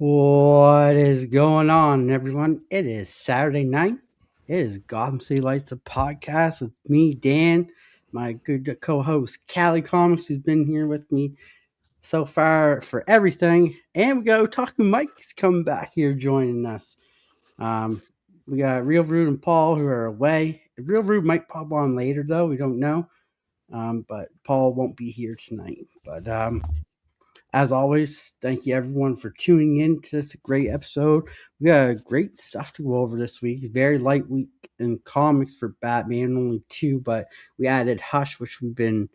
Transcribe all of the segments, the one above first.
What is going on, everyone? It is Saturday night. It is Gotham City Lights, a podcast with me, Dan, my good co-host, Callie Comics, who's been here with me so far for everything. And we got Otaku Mike is coming back here joining us. Um, we got Real Rude and Paul who are away. Real Rude might pop on later, though. We don't know. But Paul won't be here tonight. But as always, thank you everyone for tuning in to this great episode. We got great stuff to go over this week. It's very light week in comics for Batman, only two, but we added Hush, which we've been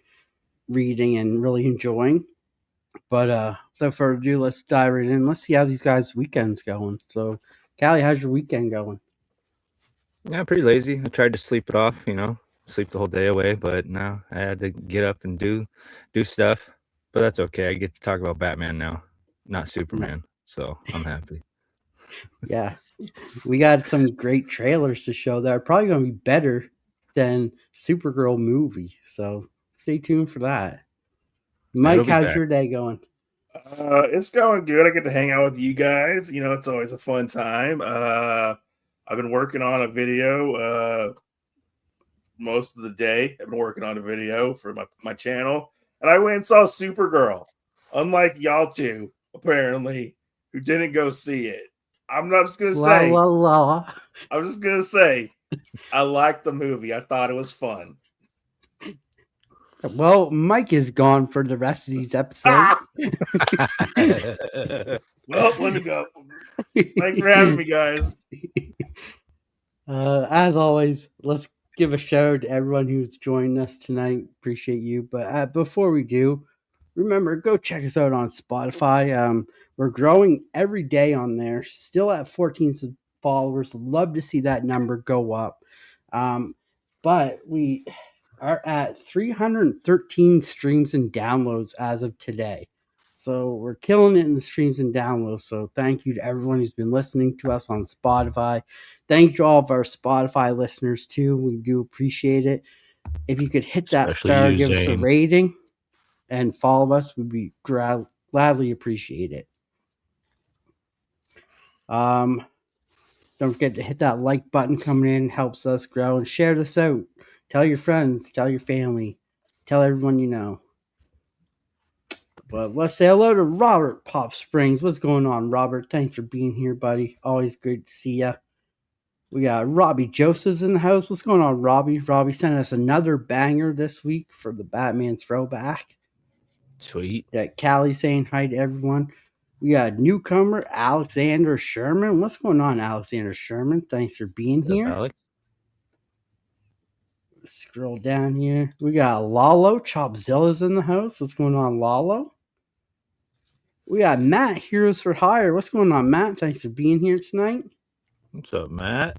reading and really enjoying. But without further ado, let's dive right in. Let's see how these guys' weekend's going. So, Callie, how's your weekend going? Yeah, pretty lazy. I tried to sleep it off, sleep the whole day away, but no, I had to get up and do stuff. But that's okay. I get to talk about Batman now, not Superman. So I'm happy. Yeah, we got some great trailers to show that are probably going to be better than Supergirl movie. So stay tuned for that. Mike, how's your day going? It's going good. I get to hang out with you guys. It's always a fun time. I've been working on a video most of the day. I've been working on a video for my channel, and I went and saw Supergirl. Unlike y'all two, apparently, who didn't go see it. I'm just gonna say. I'm just gonna say, I liked the movie. I thought it was fun. Well, Mike is gone for the rest of these episodes. Well, let me go. Thanks for having me, guys. As always, let's give a shout out to everyone who's joined us tonight. Appreciate you. But before we do, remember, go check us out on Spotify. We're growing every day on there. Still at 14 followers. Love to see that number go up. But we are at 313 streams and downloads as of today. So we're killing it in the streams and downloads. So thank you to everyone who's been listening to us on Spotify. Thank you to all of our Spotify listeners too. We do appreciate it. If you could hit that star, give us a rating, and follow us, we'd be gladly appreciate it. Don't forget to hit that like button coming in. Helps us grow, and share this out. Tell your friends, tell your family, tell everyone you know. But let's say hello to Robert Pop Springs. What's going on, Robert? Thanks for being here, buddy. Always good to see ya. We got Robbie Josephs in the house. What's going on, Robbie? Robbie sent us another banger this week for the Batman throwback. Sweet. That Callie saying hi to everyone. We got newcomer Alexander Sherman. What's going on, Alexander Sherman? Thanks for being here. Alex? Scroll down here. We got Lalo. Chopzilla's in the house. What's going on, Lalo? We got Matt, Heroes for Hire. What's going on, Matt? Thanks for being here tonight. What's up, Matt?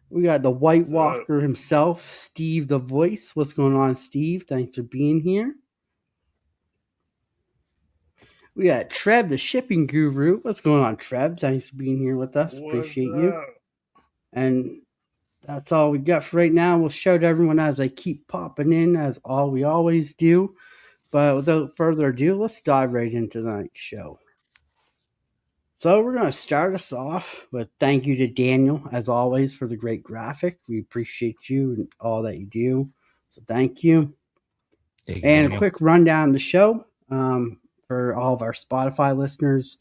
We got the White Walker himself, Steve the Voice. What's going on, Steve? Thanks for being here. We got Trev, the shipping guru. What's going on, Trev? Thanks for being here with us. Appreciate you. And that's all we got for right now. We'll shout to everyone as I keep popping in, as all we always do. But without further ado, let's dive right into tonight's show. So we're going to start us off with thank you to Daniel, as always, for the great graphic. We appreciate you and all that you do. So thank you. And a quick rundown of the show for all of our Spotify listeners.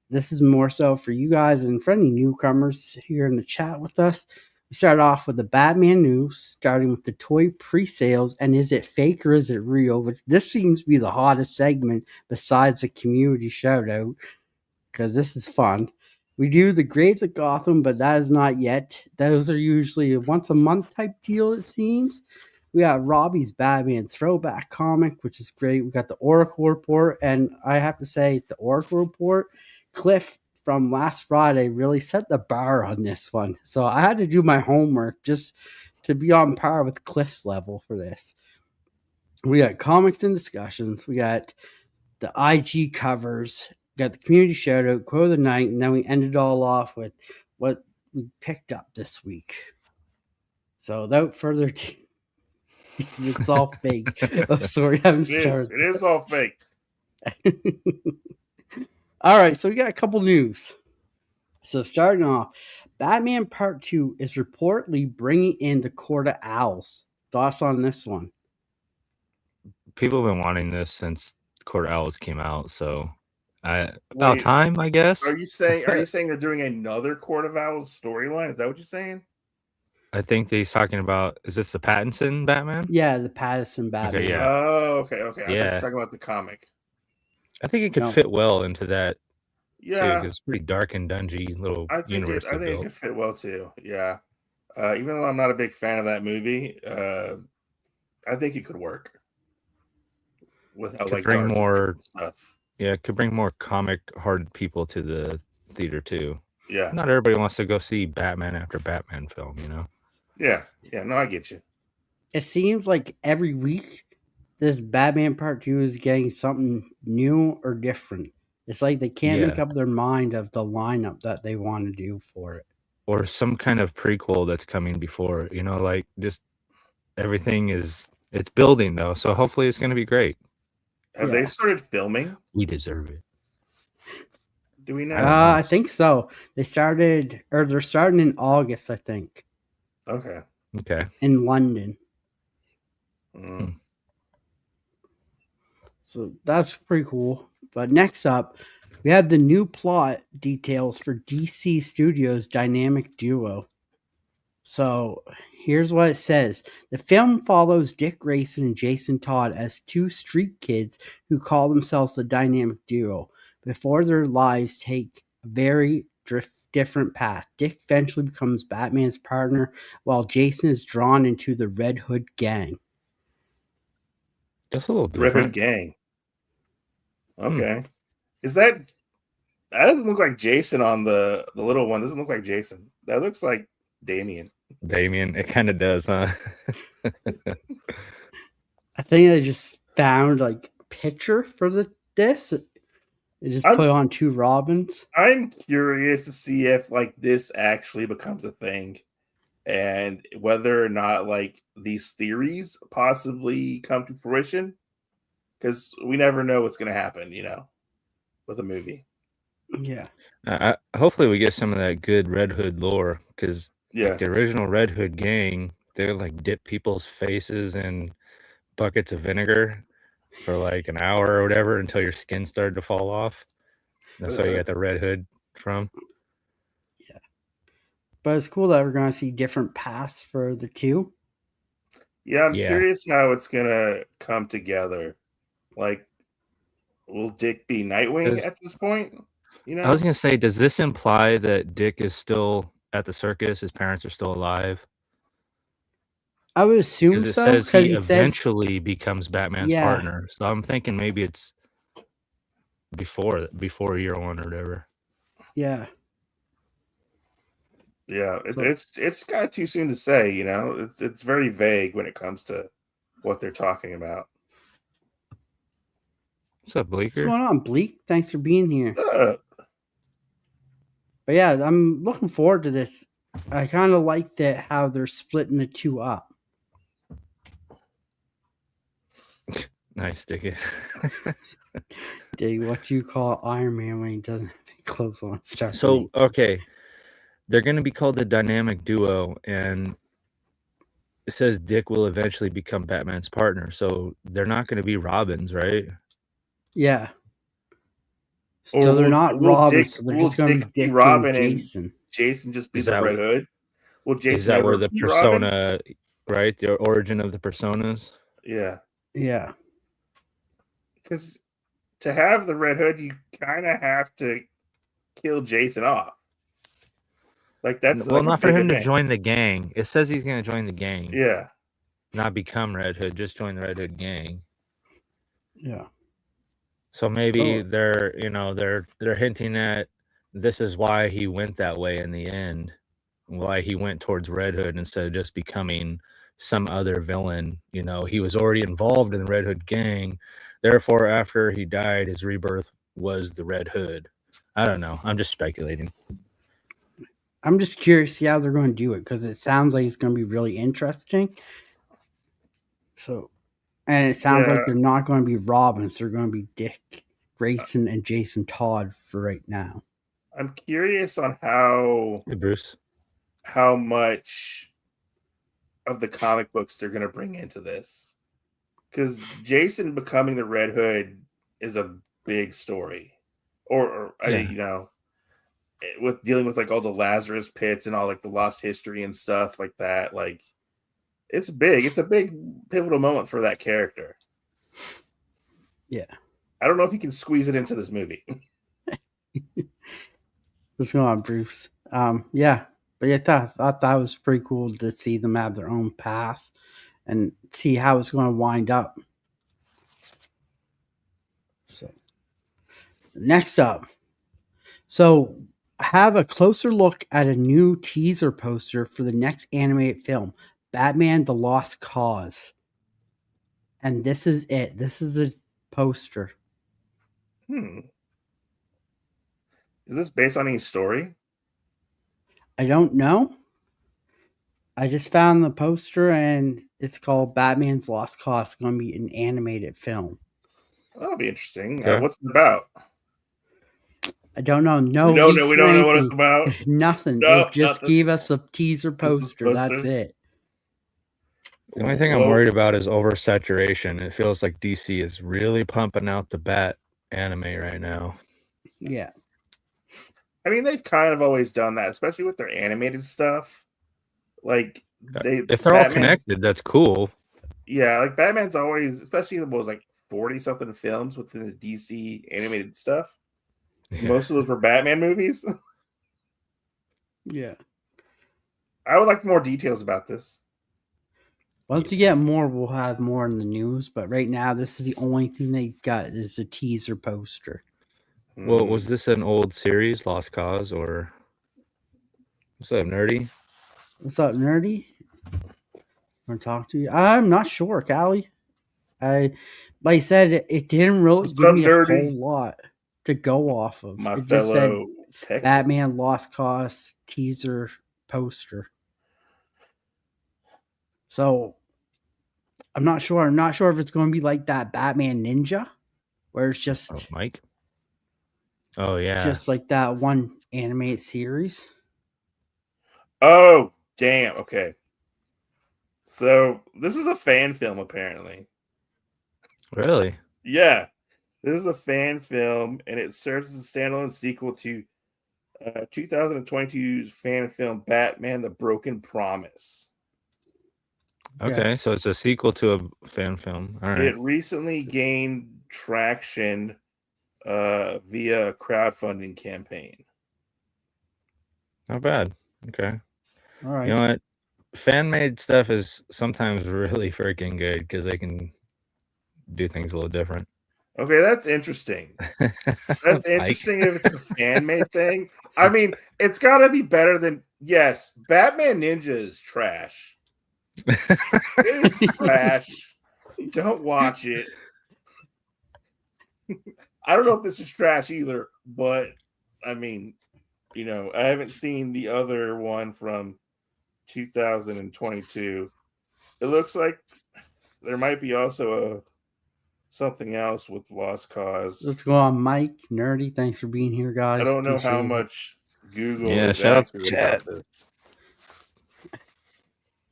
This is more so for you guys and for any newcomers here in the chat with us. We start off with the Batman news, starting with the toy pre-sales, and is it fake or is it real? Which this seems to be the hottest segment besides the community shout-out, because this is fun. We do the grades of Gotham, but that is not yet. Those are usually a once-a-month type deal, it seems. We got Robbie's Batman throwback comic, which is great. We got the Oracle Report, and I have to say, the Oracle Report, Cliff from last Friday really set the bar on this one. So I had to do my homework just to be on par with Cliff's level for this. We got comics and discussions. We got the IG covers. Got the community shout out, quote of the night, and then we ended it all off with what we picked up this week. So without further ado, it's all fake. Oh, sorry, I'm starting. It is all fake. All right, so we got a couple news. So starting off, Batman Part 2 is reportedly bringing in the Court of Owls. Thoughts on this one? People have been wanting this since Court of Owls came out, so about Wait, time, I guess. Are you saying they're doing another Court of Owls storyline? Is that what you're saying? I think that he's talking about. Is this the Pattinson Batman? Yeah, the Pattinson Batman. Okay, yeah. Oh, okay. I thought you were Yeah. talking about the comic. I think it could No. fit well into that too, Yeah, because it's pretty dark and dungy little universe I they think it built. could fit well too. Yeah, even though I'm not a big fan of that movie, I think it could work with how Could like bring dark more, stuff. yeah, it could bring more comic-hearted people to the theater too. Yeah, Not everybody wants to go see Batman after Batman film, you know? yeah. No, I get you. It seems like every week this Batman Part 2 is getting something new or different. It's like they can't make Yeah. up their mind of the lineup that they want to do for it. Or some kind of prequel that's coming before, you know, like just everything it's building though, so hopefully it's gonna be great. Have they started filming? We deserve it. Do we know? I think so. They're starting in August, I think. Okay. In London. Mm. So that's pretty cool. But next up, we have the new plot details for DC Studios' dynamic duo. So here's what it says. The film follows Dick Grayson and Jason Todd as two street kids who call themselves the dynamic duo before their lives take a very different path. Dick eventually becomes Batman's partner while Jason is drawn into the Red Hood gang. That's a little Red Hood different. gang. Okay. That doesn't look like Jason on the little one. Doesn't look like Jason. That looks like Damien. It kind of does, huh? I think I just found like a picture for this. It just put on two Robins. I'm curious to see if like this actually becomes a thing, and whether or not like these theories possibly come to fruition, because we never know what's going to happen, you know, with a movie. Yeah. Hopefully we get some of that good Red Hood lore, because yeah, the original Red Hood gang, they're like dip people's faces in buckets of vinegar for like an hour or whatever until your skin started to fall off. That's where you got the Red Hood from. Yeah. But it's cool that we're going to see different paths for the two. Yeah, I'm curious how it's going to come together. Like, will Dick be Nightwing at this point? You know? I was going to say, does this imply that Dick is still at the circus? His parents are still alive? I would assume so. Because it says he eventually becomes Batman's partner. So I'm thinking maybe it's before year one or whatever. Yeah. Yeah, it's kind of too soon to say, you know. It's very vague when it comes to what they're talking about. What's up, Bleaker? What's going on, Bleak? Thanks for being here. What's up? But yeah, I'm looking forward to this. I kind of like how they're splitting the two up. Nice, Dick. Dig, what do you call Iron Man when he doesn't have any clothes on? So, okay. They're going to be called the dynamic duo, and it says Dick will eventually become Batman's partner. So they're not going to be Robins, right? Yeah. So they're not Robins. So they're just going to be Dick Robin and Jason. Jason just be the Red Hood. Well, Jason is that where the persona, right? The origin of the personas? Yeah. Yeah. Because to have the Red Hood, you kind of have to kill Jason off. Like that's not for him to join the gang. It says he's going to join the gang. Yeah. Not become Red Hood, just join the Red Hood gang. Yeah. So maybe they're hinting at this is why he went that way in the end. Why he went towards Red Hood instead of just becoming some other villain. You know, he was already involved in the Red Hood gang. Therefore, after he died, his rebirth was the Red Hood. I don't know. I'm just speculating. I'm just curious to see how they're going to do it because it sounds like it's going to be really interesting. So, and it sounds like they're not going to be Robins; they're going to be Dick Grayson and Jason Todd for right now. I'm curious on how Hey, Bruce. how much of the comic books they're going to bring into this, because Jason becoming the Red Hood is a big story, or Yeah. you know, with dealing with like all the Lazarus pits and all like the lost history and stuff like that. Like, it's big. It's a big pivotal moment for that character. Yeah. I don't know if he can squeeze it into this movie. What's going on, Bruce? Yeah. But I thought that was pretty cool to see them have their own past and see how it's going to wind up. So, next up. So, have a closer look at a new teaser poster for the next animated film, Batman: The Lost Cause. And this is it. This is a poster. Is this based on any story? I don't know. I just found the poster and it's called Batman's Lost Cause. It's going to be an animated film. That'll be interesting. Okay. What's it about? I don't know. No, we don't know what it's about. Nothing. No, It just nothing. gave us a teaser poster. That's poster? it. The only thing I'm worried about is oversaturation. It feels like DC is really pumping out the Bat anime right now. Yeah. I mean, they've kind of always done that, especially with their animated stuff. Like, if they're all connected, that's cool. Yeah, like Batman's always, especially what was like 40-something films within the DC animated stuff. Yeah. Most of those were Batman movies. Yeah. I would like more details about this. Once we get more, we'll have more in the news. But right now, this is the only thing they got is a teaser poster. Well, was this an old series, Lost Cause, or what's up, Nerdy? What's up, Nerdy? Want to talk to you? I'm not sure, Callie. Like I said, it didn't really give me a whole lot to go off of. My it just said Texan. Batman Lost Cause teaser poster. So I'm not sure. I'm not sure if it's going to be like that Batman Ninja, where it's just Mike. Oh yeah, just like that one animated series. Oh damn! Okay, so this is a fan film, apparently. Really? Yeah, this is a fan film, and it serves as a standalone sequel to 2022's fan film Batman: The Broken Promise. Okay, yeah. So it's a sequel to a fan film. All right. It recently gained traction via a crowdfunding campaign. Not bad. Okay. All right. You know what? Fan-made stuff is sometimes really freaking good because they can do things a little different. Okay, that's interesting. That's interesting if it's a fan-made thing. I mean, it's got to be better than... Yes, Batman Ninja is trash. It is trash. Don't watch it. I don't know if this is trash either, but I mean, you know, I haven't seen the other one from 2022. It looks like there might be also something else with Lost Cause. Let's go on, Mike. Nerdy, thanks for being here, guys. I don't know how much Google is shout out to chat this.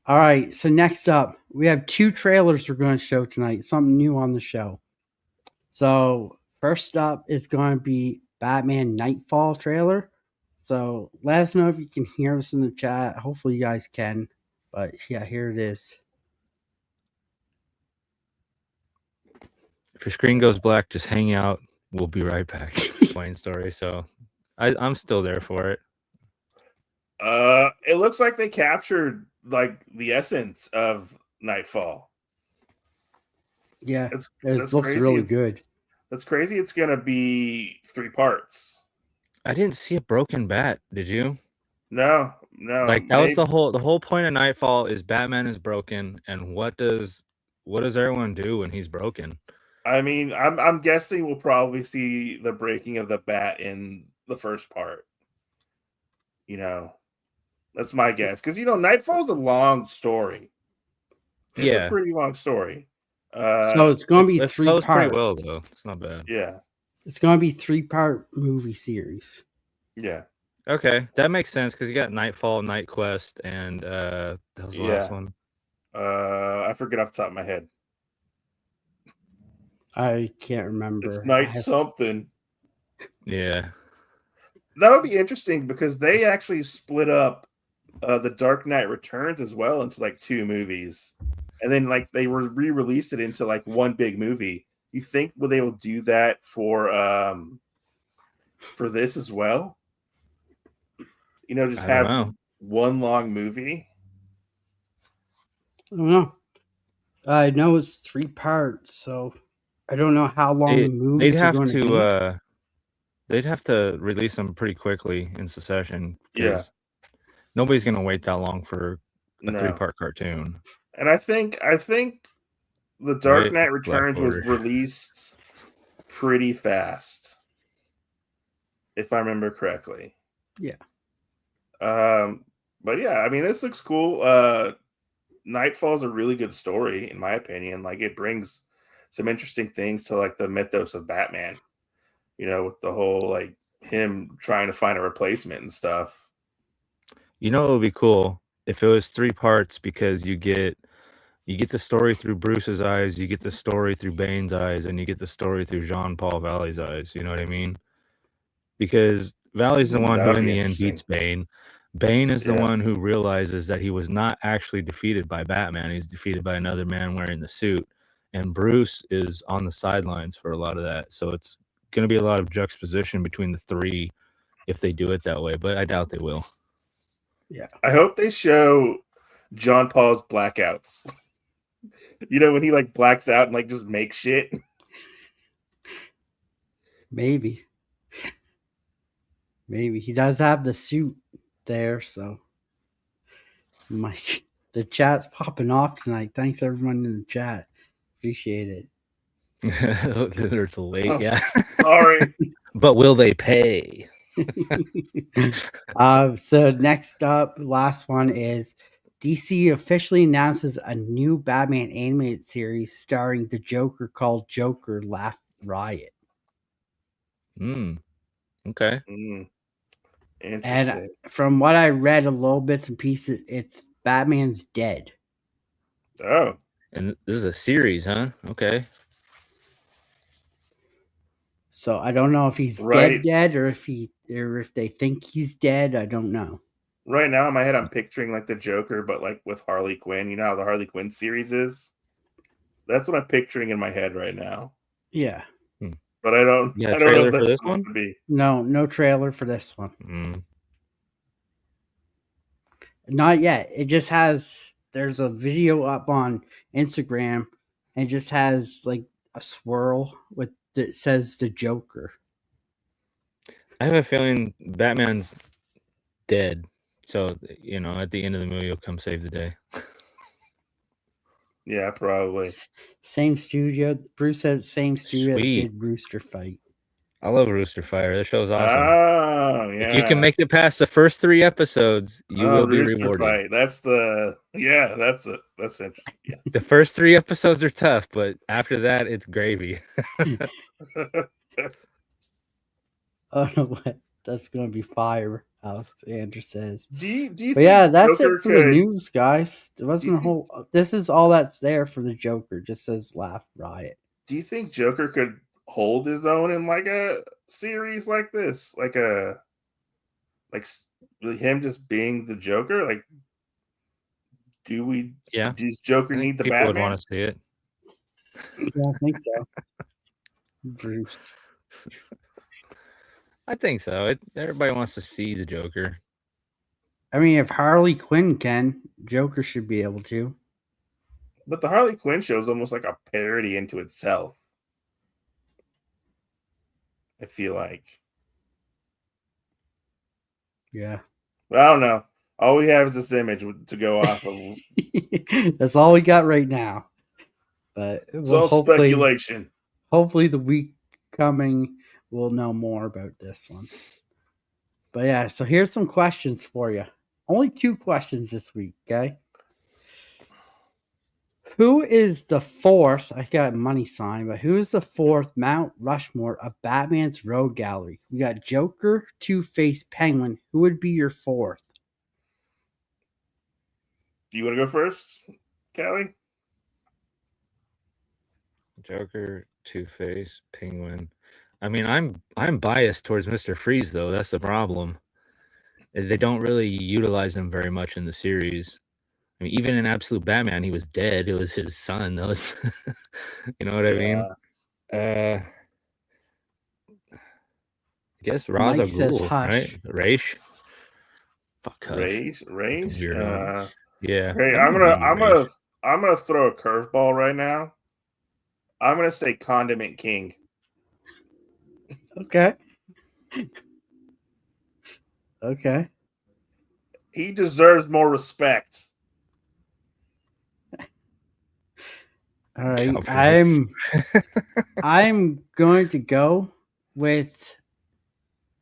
All right, so next up, we have 2 trailers we're going to show tonight. Something new on the show. So first up is going to be Batman Nightfall trailer. So let us know if you can hear us in the chat. Hopefully you guys can. But yeah, here it is. If your screen goes black, just hang out. We'll be right back. Wayne story. So I'm still there for it. It looks like they captured like the essence of Nightfall. Yeah, it looks really good. That's crazy. It's gonna be 3 parts. I didn't see a broken bat. Did you? No. Like that was the whole point of Nightfall is Batman is broken, and what does everyone do when he's broken? I mean, I'm guessing we'll probably see the breaking of the bat in the first part. You know, that's my guess because you know Nightfall's a long story. It's a pretty long story. So it's going to be 3 parts. Pretty well though. It's not bad. Yeah. It's going to be 3-part movie series. Yeah. Okay, that makes sense because you got Nightfall, Night Quest, and that was the last one. I forget off the top of my head. I can't remember. It's Night something. Yeah. That would be interesting because they actually split up the Dark Knight Returns as well into like 2 movies, and then like they were re-released it into like one big movie. You think they will do that for this as well? You know, just I don't have know. one long movie. I don't know. I know it's 3 parts, so I don't know how long the movies are going to be. They'd have to release them pretty quickly in succession because nobody's going to wait that long for a 3-part cartoon. And I think the Dark Knight Returns was released pretty fast, if I remember correctly. Yeah. But yeah, I mean, this looks cool. Nightfall's a really good story, in my opinion. Like, it brings some interesting things to like the mythos of Batman. You know, with the whole like him trying to find a replacement and stuff. You know, it would be cool if it was 3 parts because you get the story through Bruce's eyes, you get the story through Bane's eyes, and you get the story through Jean-Paul Valley's eyes. You know what I mean? Because Valley's the one who in the end beats Bane. Bane is the one who realizes that he was not actually defeated by Batman. He's defeated by another man wearing the suit. And Bruce is on the sidelines for a lot of that. So it's going to be a lot of juxtaposition between the 3 if they do it that way. But I doubt they will. Yeah. I hope they show John Paul's blackouts. You know, when he like blacks out and like just makes shit. Maybe he does have the suit there, so the chat's popping off tonight. Thanks everyone in the chat. Appreciate it. It's late, yeah. Sorry. But will they pay? So next up, last one is DC officially announces a new Batman animated series starring the Joker called Joker Laugh Riot. Okay. Interesting. And from what I read, a little bits and pieces, it's Batman's dead. Oh. And this is a series, huh? Okay. So I don't know if he's dead, or if they think he's dead. I don't know. Right now in my head, I'm picturing like the Joker, but like with Harley Quinn. You know how the Harley Quinn series is? That's what I'm picturing in my head right now. Yeah. But I don't. Yeah, I don't trailer know for this one? No trailer for this one. Not yet. It just has. There's a video up on Instagram, and it just has like a swirl that says the Joker. I have a feeling Batman's dead. So, you know, at the end of the movie, he'll come save the day. Yeah, probably. Same studio. Bruce says same studio that did Rooster Fight. I love Rooster Fire. That show's awesome. Oh, yeah. If you can make it past the first 3 episodes, you will be rewarded. Fight. That's interesting. Yeah. The first 3 episodes are tough, but after that, it's gravy. Oh no, what? That's going to be fire, Alex Andrew says. Do you but yeah, that's Joker it for the news, guys. There wasn't a whole. This is all that's there for the Joker. Just says Laugh Riot. Do you think Joker could hold his own in like a series like this? Like him just being the Joker? Like, does Joker need the Batman? People would want to see it. Yeah, I think so. Bruce. I think so. Everybody wants to see the Joker. I mean, if Harley Quinn can, Joker should be able to. But the Harley Quinn show is almost like a parody into itself. I feel like. Yeah. But I don't know. All we have is this image to go off of. That's all we got right now. But it's all speculation. Hopefully the week coming we'll know more about this one. But yeah, so here's some questions for you. Only 2 questions this week, okay? Who is the fourth? I got money sign, but who is the fourth Mount Rushmore of Batman's Rogue Gallery? We got Joker, Two-Face, Penguin. Who would be your fourth? Do you want to go first, Callie? Joker, Two-Face, Penguin. I mean, I'm biased towards Mr. Freeze though. That's the problem. They don't really utilize him very much in the series. I mean, even in Absolute Batman, he was dead. It was his son. That was, you know what I mean? I guess Ra's al Mike says Ghul, hush. right? Raish. Fuck hush. Raish. Weirdo. Yeah. Okay, I'm gonna throw a curveball right now. I'm gonna say Condiment King. Okay. Okay. He deserves more respect. All right. I'm going to go with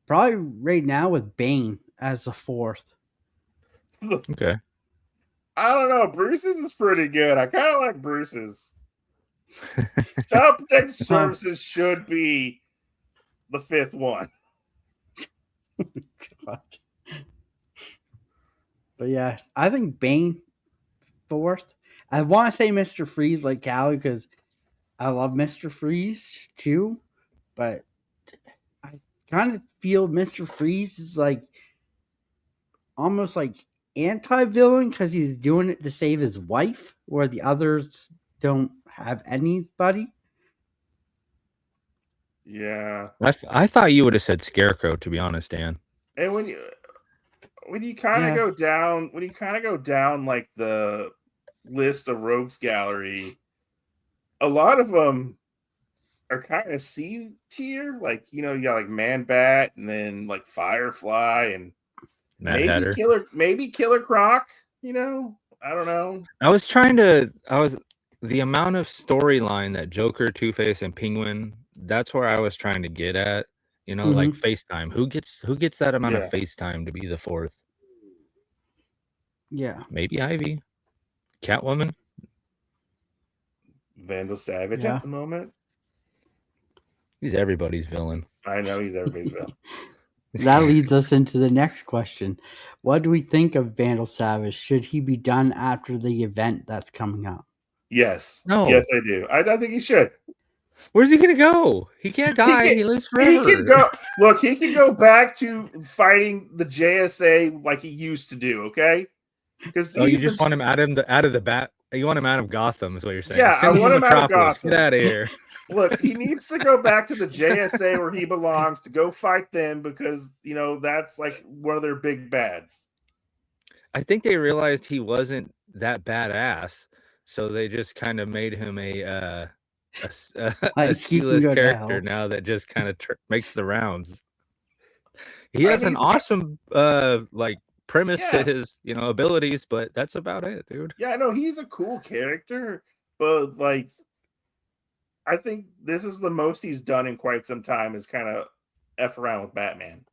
probably right now with Bane as the fourth. Okay. I don't know. Bruce's is pretty good. I kind of like Bruce's. Child Protective Services should be the fifth one. God. But yeah, I think Bane fourth. I want to say Mr. Freeze like Callie because I love Mr. Freeze too, but I kind of feel Mr. Freeze is like almost like anti-villain because he's doing it to save his wife, where the others don't have anybody. Yeah, I thought you would have said Scarecrow, to be honest, Dan. and when you kind of go down like the list of Rogues Gallery, a lot of them are kind of C tier. Like, you got like Man Bat and then like Firefly and maybe Killer Croc, I don't know. The amount of storyline that Joker, Two-Face, and Penguin, that's where I was trying to get at. Like FaceTime. Who gets that amount of FaceTime to be the fourth? Yeah. Maybe Ivy. Catwoman. Vandal Savage at the moment. He's everybody's villain. I know he's everybody's villain. That leads us into the next question. What do we think of Vandal Savage? Should he be done after the event that's coming up? Yes. No. Yes, I do. I think he should. Where's he going to go? He can't die. He lives forever. He can go back to fighting the JSA like he used to do, okay? Because you just want him out of the bat. You want him out of Gotham, is what you're saying. Yeah, I want him out of Gotham. Get out of here. Look, he needs to go back to the JSA where he belongs to go fight them because, that's like one of their big bads. I think they realized he wasn't that badass, so they just kind of made him a C-list character now that just kind of makes the rounds. He has an awesome premise to his abilities, but that's about it, dude. Yeah, no, he's a cool character, but I think this is the most he's done in quite some time is kind of F around with Batman.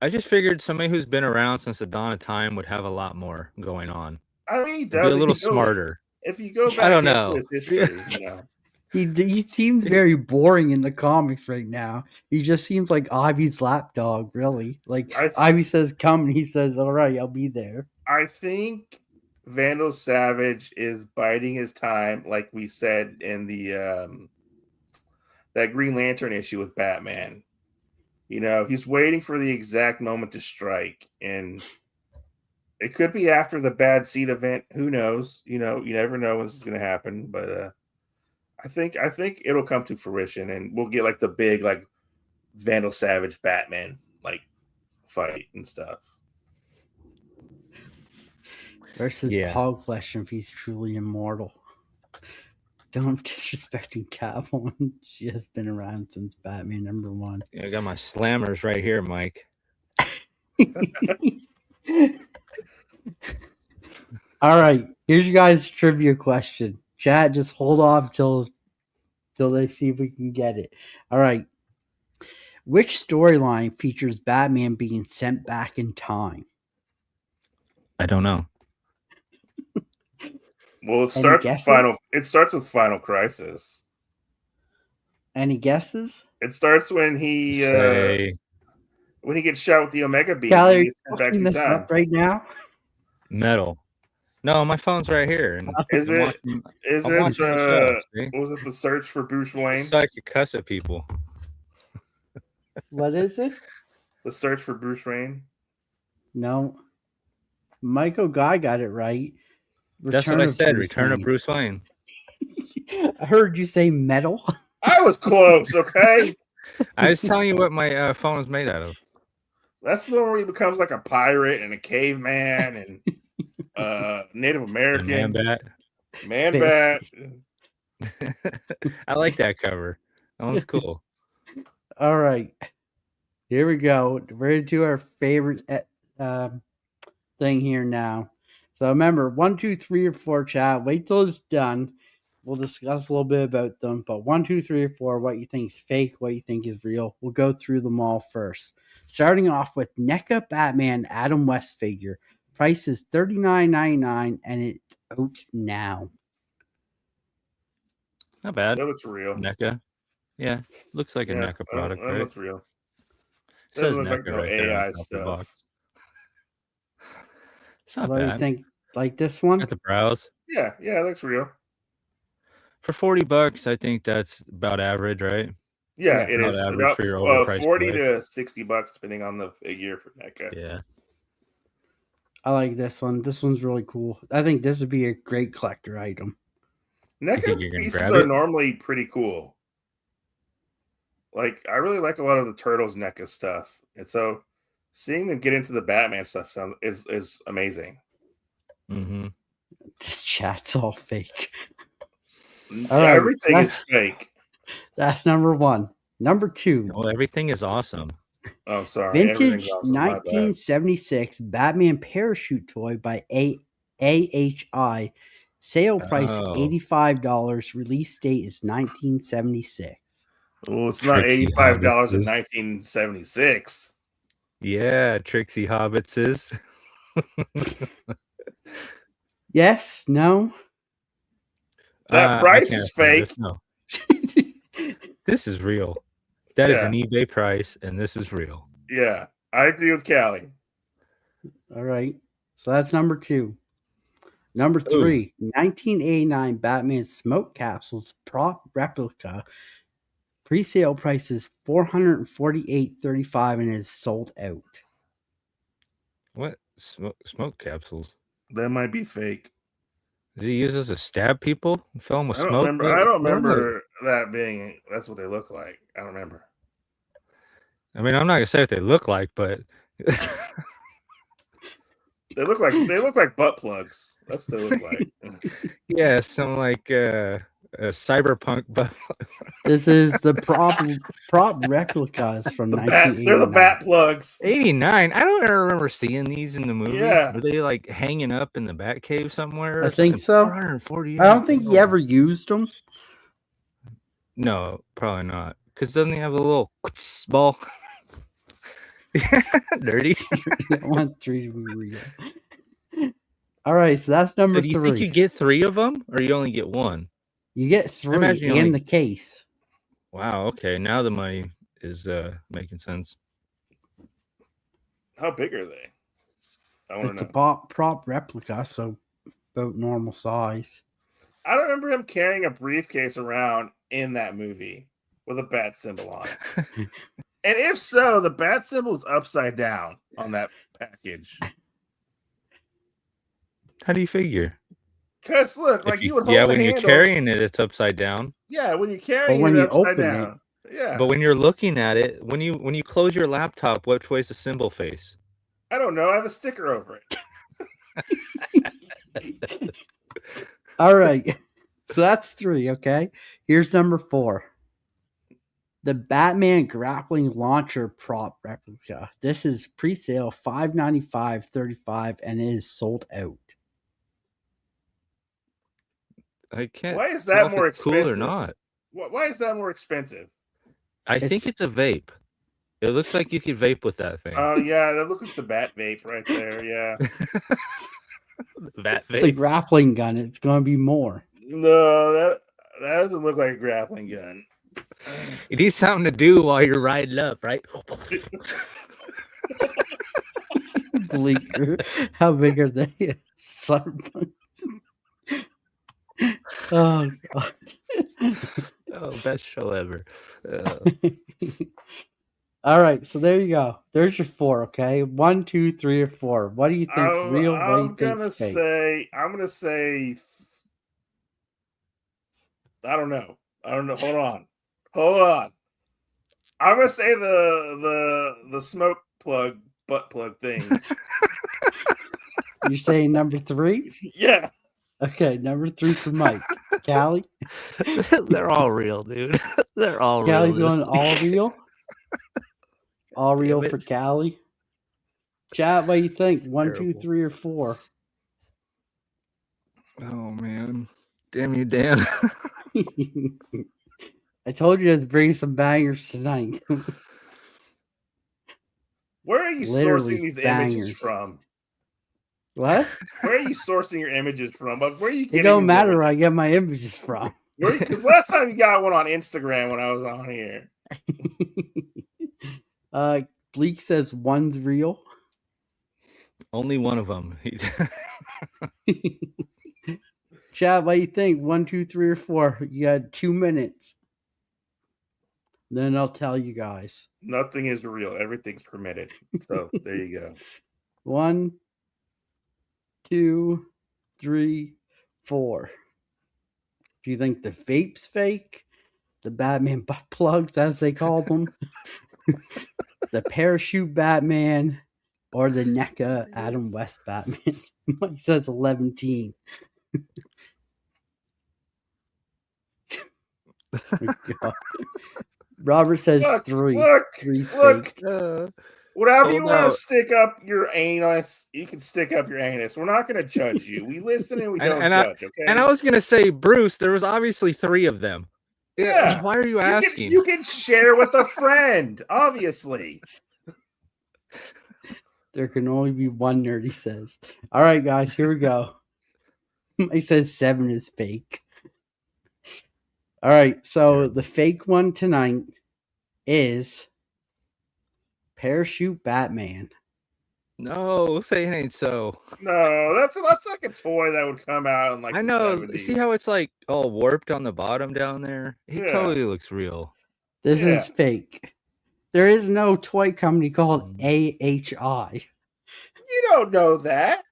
I just figured somebody who's been around since the dawn of time would have a lot more going on. I mean, he does be a little smarter. If you go back I don't know. his history, He seems very boring in the comics right now. He just seems like Ivy's lapdog, really. Like Ivy says come and he says, all right, I'll be there. I think Vandal Savage is biding his time, like we said in the that Green Lantern issue with Batman. He's waiting for the exact moment to strike, and it could be after the Bad Seed event. Who knows? You never know when this is going to happen, but I think it'll come to fruition, and we'll get like the big like Vandal Savage Batman like fight and stuff. Versus Paul question if he's truly immortal. Don't disrespecting Catwoman. She has been around since Batman #1. Yeah, I got my slammers right here, Mike. All right, here's you guys' trivia question. Chat, just hold off till they see if we can get it. All right. Which storyline features Batman being sent back in time? I don't know. Well, it Any starts with guesses? Final Crisis. Any guesses? It starts when he gets shot with the Omega beam. Callie, are He you gets sent back looking through this time. up right now? Metal. No, my phone's right here. And Is I'm it? watching, Is I'm it? watching the show. See? Was it The Search for Bruce Wayne? So I could cuss at people. What is it? The Search for Bruce Wayne. No. Michael Guy got it right. That's what I said. Return of Bruce Wayne. I heard you say metal. I was close. Okay. I was telling you what my phone was made out of. That's the one where he becomes like a pirate and a caveman and Native American. Man bat. I like that cover. That one's cool. All right. Here we go. We're into our favorite thing here now. So remember, 1, 2, 3, or 4 chat. Wait till it's done. We'll discuss a little bit about them. But 1, 2, 3, or 4, what you think is fake, what you think is real. We'll go through them all first. Starting off with NECA Batman Adam West figure. Price is $39.99 and it's out now. Not bad. That looks real. NECA. Yeah. Looks like a NECA product, that right? looks real. Says look NECA like no right there AI on top of the stuff. box. It's not What do bad. you think? Like this one? Got the brows. Yeah, it looks real. For $40, I think that's about average, right? Yeah, it about is. average About for your overpriced $40 toy. to $60 depending on the figure for NECA. Yeah. I like this one. This one's really cool. I think this would be a great collector item. NECA pieces are normally pretty cool. Like, I really like a lot of the Turtles NECA stuff. And so seeing them get into the Batman stuff is amazing. Mm-hmm. This chat's all fake. All right, everything is fake. That's number 1. Number 2. Well, everything is awesome. Oh, sorry. Vintage awesome. 1976 Batman parachute toy by AHI. Sale price $85. Release date is 1976. Oh, it's not $85 in 1976. Yeah, Trixie Hobbitses. Yes, no. That price is fake. No. This is real. That is an eBay price, and this is real. Yeah, I agree with Callie. All right. So that's number 2. Number 3, 1989 Batman Smoke Capsules prop replica. Pre-sale price is $448.35 and is sold out. What? Smoke capsules? That might be fake. Did he use this to stab people? Fill them with smoke? I don't remember that being. That's what they look like. I don't remember. I mean, I'm not gonna say what they look like, but they look like butt plugs. That's what they look like. Yeah, some like cyberpunk butt. This is the prop replicas from 1989. They're the bat plugs. 89. I don't ever remember seeing these in the movie. Yeah. Were they like hanging up in the bat cave somewhere? I think so. I don't think he ever used them. No, probably not. Because doesn't he have a little ball? Dirty. I want 3 to be real. All right, so that's number 3. Do you think you get 3 of them, or you only get 1? You get 3 in the case. Wow. Okay, now the money is making sense. How big are they? It's a prop replica, so about normal size. I don't remember him carrying a briefcase around in that movie with a bat symbol on it. And if so, the bat symbol is upside down on that package. How do you figure? Because look, like you would hold the when handle. You're carrying it, it's upside down. Yeah, when you're carrying when it, you upside open down. Yeah. But when you're looking at it, when you close your laptop, which way's the symbol face? I don't know. I have a sticker over it. All right. So that's 3, okay? Here's number 4. The Batman grappling launcher prop replica. This is pre-sale $595.35 and it is sold out. I can't. Why is that more expensive? Cool or not? Why is that more expensive? I think it's a vape. It looks like you could vape with that thing. Oh yeah, that looks like the bat vape right there. Yeah. Bat It's a vape. grappling gun. It's going to be more. No, that doesn't look like a grappling gun. It needs something to do while you're riding up, right? Bleaker. How big are they? Cyberpunk. Oh, God. Oh, best show ever. All right, so there you go. There's your 4, okay? 1, 2, 3, or 4. What do you think's real? What do you think's fake? I'm gonna say. I don't know. Hold on. I'm gonna say the smoke plug butt plug things. You're saying number 3? Yeah. Okay, number 3 for Mike. Callie? They're all real, dude. They're all Callie's real. going all real? All real for Callie? Chat, what do you think? 1, 2, 3, or 4? Oh, man. Damn you, Dan. I told you to bring some bangers tonight. Where are you Literally sourcing these bangers. images from? What? Where are you sourcing your images from? But where are you getting It don't these matter images? where I get my images from. Because last time you got one on Instagram when I was on here. Bleak says one's real. Only one of them. Chad, what do you think? 1, 2, 3, or 4? You got 2 minutes. Then I'll tell you guys. Nothing is real. Everything's permitted. So there you go. 1, 2, 3, 4. Do you think the vape's fake? The Batman butt plugs, as they call them? The parachute Batman? Or the NECA Adam West Batman? Mike says 11 teen. Oh, Robert says 3. Look, 3's look. fake. Whatever you want to stick up your anus, you can stick up your anus. We're not going to judge you. We listen and we don't judge, okay? And I was going to say, Bruce, there was obviously 3 of them. Yeah. Why are you asking? You can share with a friend, obviously. There can only be one nerd, he says. All right, guys, here we go. He says 7 is fake. All right, so the fake one tonight is Parachute Batman. No, say it ain't so. No, that's like a toy that would come out in like I know. The 70s. See how it's like all warped on the bottom down there? He totally looks real. This is fake. There is no toy company called AHI. You don't know that.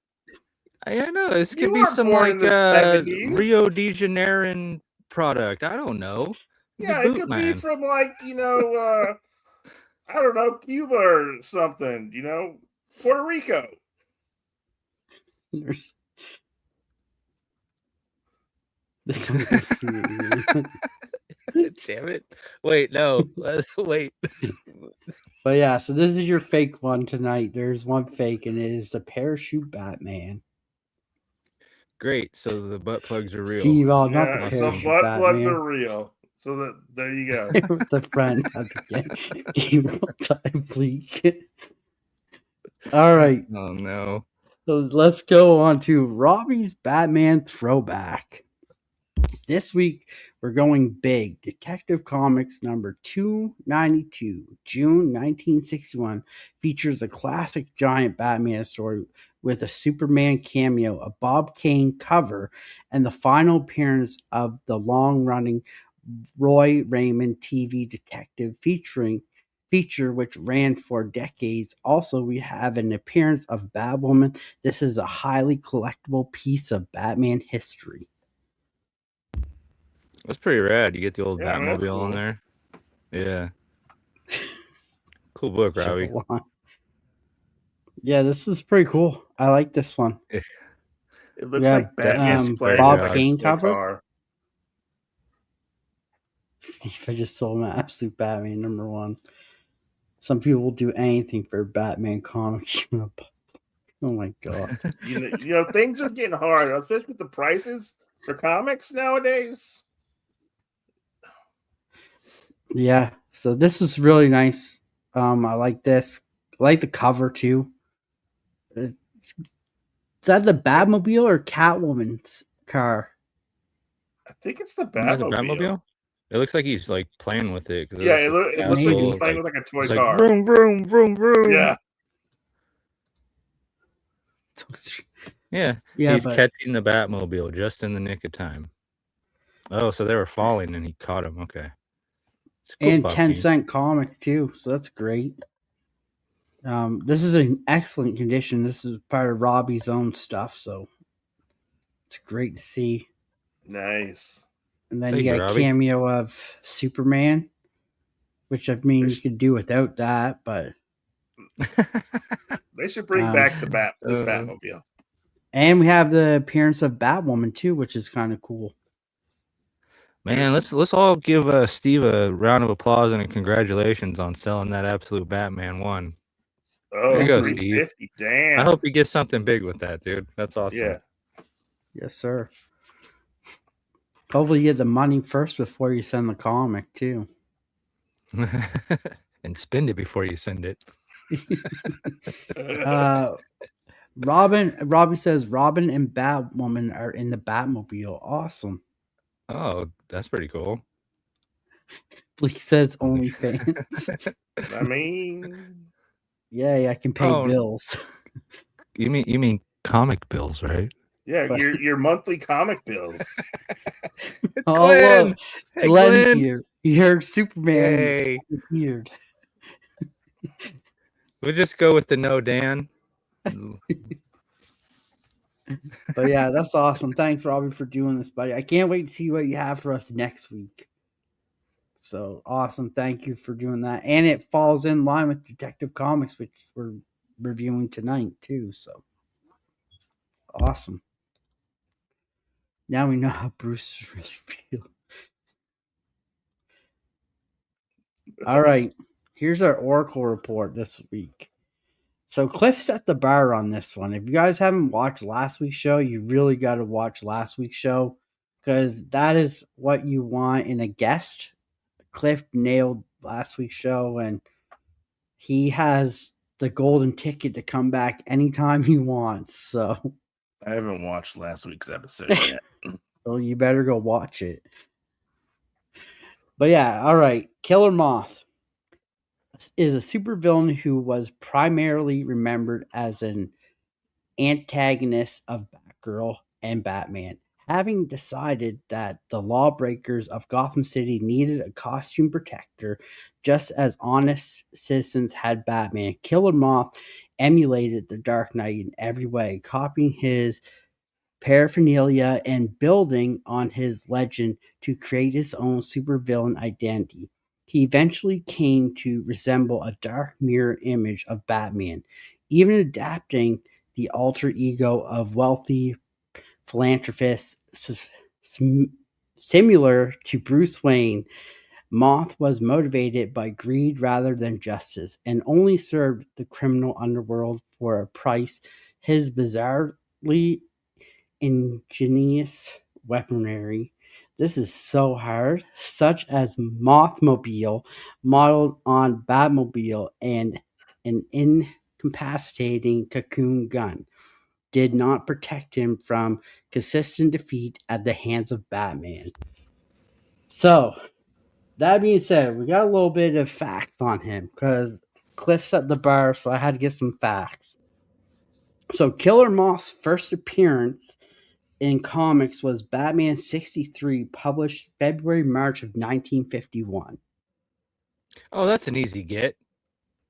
I know. This could be some like Rio de Janeiro product. I don't know. Yeah, it could be from like, I don't know, Cuba or something, Puerto Rico. This one goes through. Damn it. Wait, no. Wait. But yeah, so this is your fake one tonight. There's one fake, and it is the Parachute Batman. Great. So the butt plugs are real. See, well, not the Parachute butt Batman. plugs are real. So there you go. The friend at the time bleak. All right. Oh no. So let's go on to Robbie's Batman throwback. This week, we're going big. Detective Comics number 292, June 1961, features a classic giant Batman story with a Superman cameo, a Bob Kane cover, and the final appearance of the long-running Roy Raymond TV detective feature which ran for decades. Also, we have an appearance of Batwoman. This is a highly collectible piece of Batman history. That's pretty rad. You get the old Batmobile cool. on there. Yeah. Cool book, Robbie. Yeah, this is pretty cool. I like this one. It looks like Batman's Bob Kane cover. Car. Steve, I just sold my absolute Batman number 1. Some people will do anything for a Batman comic. Oh my god. Things are getting hard, especially with the prices for comics nowadays. Yeah, so this is really nice. I like this. I like the cover too. Is that the Batmobile or Catwoman's car? I think it's the That's a Batmobile. Batmobile. It looks like he's like playing with it. Yeah, it looks like he's playing with like a toy it's car. Like, vroom, vroom, vroom, vroom. Yeah. Yeah. He's catching the Batmobile just in the nick of time. Oh, so they were falling and he caught him. Okay. Cool, and 10-cent comic too, so that's great. This is in excellent condition. This is part of Robbie's own stuff, so it's great to see. Nice. And then you got a cameo of Superman, which I mean you could do without that, but they should bring back this Batmobile. And we have the appearance of Batwoman too, which is kind of cool. Man, let's all give Steve a round of applause and a congratulations on selling that Absolute Batman 1. Oh, there you go, Steve. Damn. I hope you get something big with that, dude. That's awesome. Yeah. Yes, sir. Hopefully you get the money first before you send the comic too. And spend it before you send it. Robbie says Robin and Batwoman are in the Batmobile. Awesome. Oh, that's pretty cool. Bleak says OnlyFans. I mean, yeah, I can pay bills. You mean comic bills, right? Yeah, your monthly comic bills. It's Glenn. Look, hey, Glenn's here. You heard Superman. Hey. Weird. We'll just go with the no Dan. But yeah, that's awesome. Thanks, Robbie, for doing this, buddy. I can't wait to see what you have for us next week. So awesome. Thank you for doing that. And it falls in line with Detective Comics, which we're reviewing tonight, too. So awesome. Now we know how Bruce really feels. All right. Here's our Oracle report this week. So Cliff set the bar on this one. If you guys haven't watched last week's show, you really got to watch last week's show because that is what you want in a guest. Cliff nailed last week's show, and he has the golden ticket to come back anytime he wants. So I haven't watched last week's episode yet. Well, you better go watch it. But yeah, all right. Killer Moth is a supervillain who was primarily remembered as an antagonist of Batgirl and Batman. Having decided that the lawbreakers of Gotham City needed a costume protector, just as honest citizens had Batman, Killer Moth emulated the Dark Knight in every way, copying his paraphernalia and building on his legend to create his own supervillain identity. He eventually came to resemble a dark mirror image of Batman, even adapting the alter ego of wealthy philanthropists similar to Bruce Wayne. Moth was motivated by greed rather than justice and only served the criminal underworld for a price. His bizarrely ingenious weaponry, this is so hard, such as Mothmobile, modeled on Batmobile, and an incapacitating cocoon gun, did not protect him from consistent defeat at the hands of Batman. So, that being said, we got a little bit of facts on him because Cliff set the bar, so I had to get some facts. So, Killer Moth's first appearance in comics was Batman 63, published February-March of 1951. Oh, that's an easy get.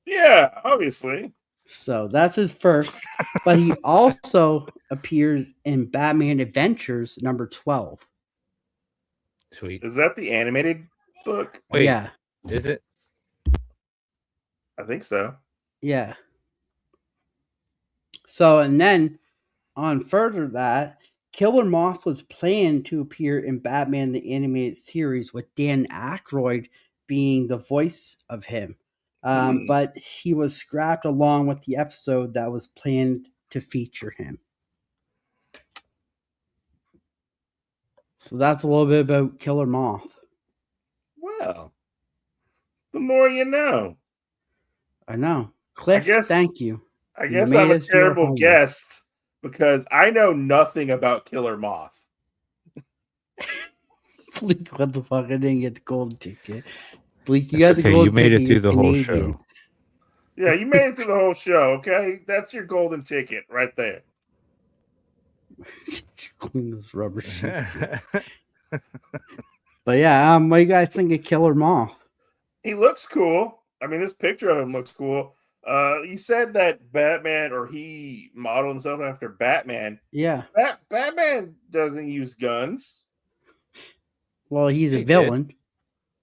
Yeah, obviously. So that's his first, but he also appears in Batman Adventures number 12. Sweet. Is that the animated book? Wait, yeah. Is it? I think so. Yeah. So, and then on further that, Killer Moth was planned to appear in Batman the Animated Series with Dan Aykroyd being the voice of him. But he was scrapped along with the episode that was planned to feature him. So that's a little bit about Killer Moth. Well, the more you know. I know. Cliff, thank you. I guess I'm a terrible guest because I know nothing about Killer Moth. Bleak, what the fuck? I didn't get the golden ticket. Bleak, you got the Okay, golden you made ticket. it through You're the whole Canadian. show. Yeah, you made it through the whole show, okay? That's your golden ticket right there. Clean those rubber sheets. But yeah, what do you guys think of Killer Moth? He looks cool. I mean, this picture of him looks cool. You said that Batman, or he modeled himself after Batman. Yeah. Batman doesn't use guns. Well, he's a He did. villain.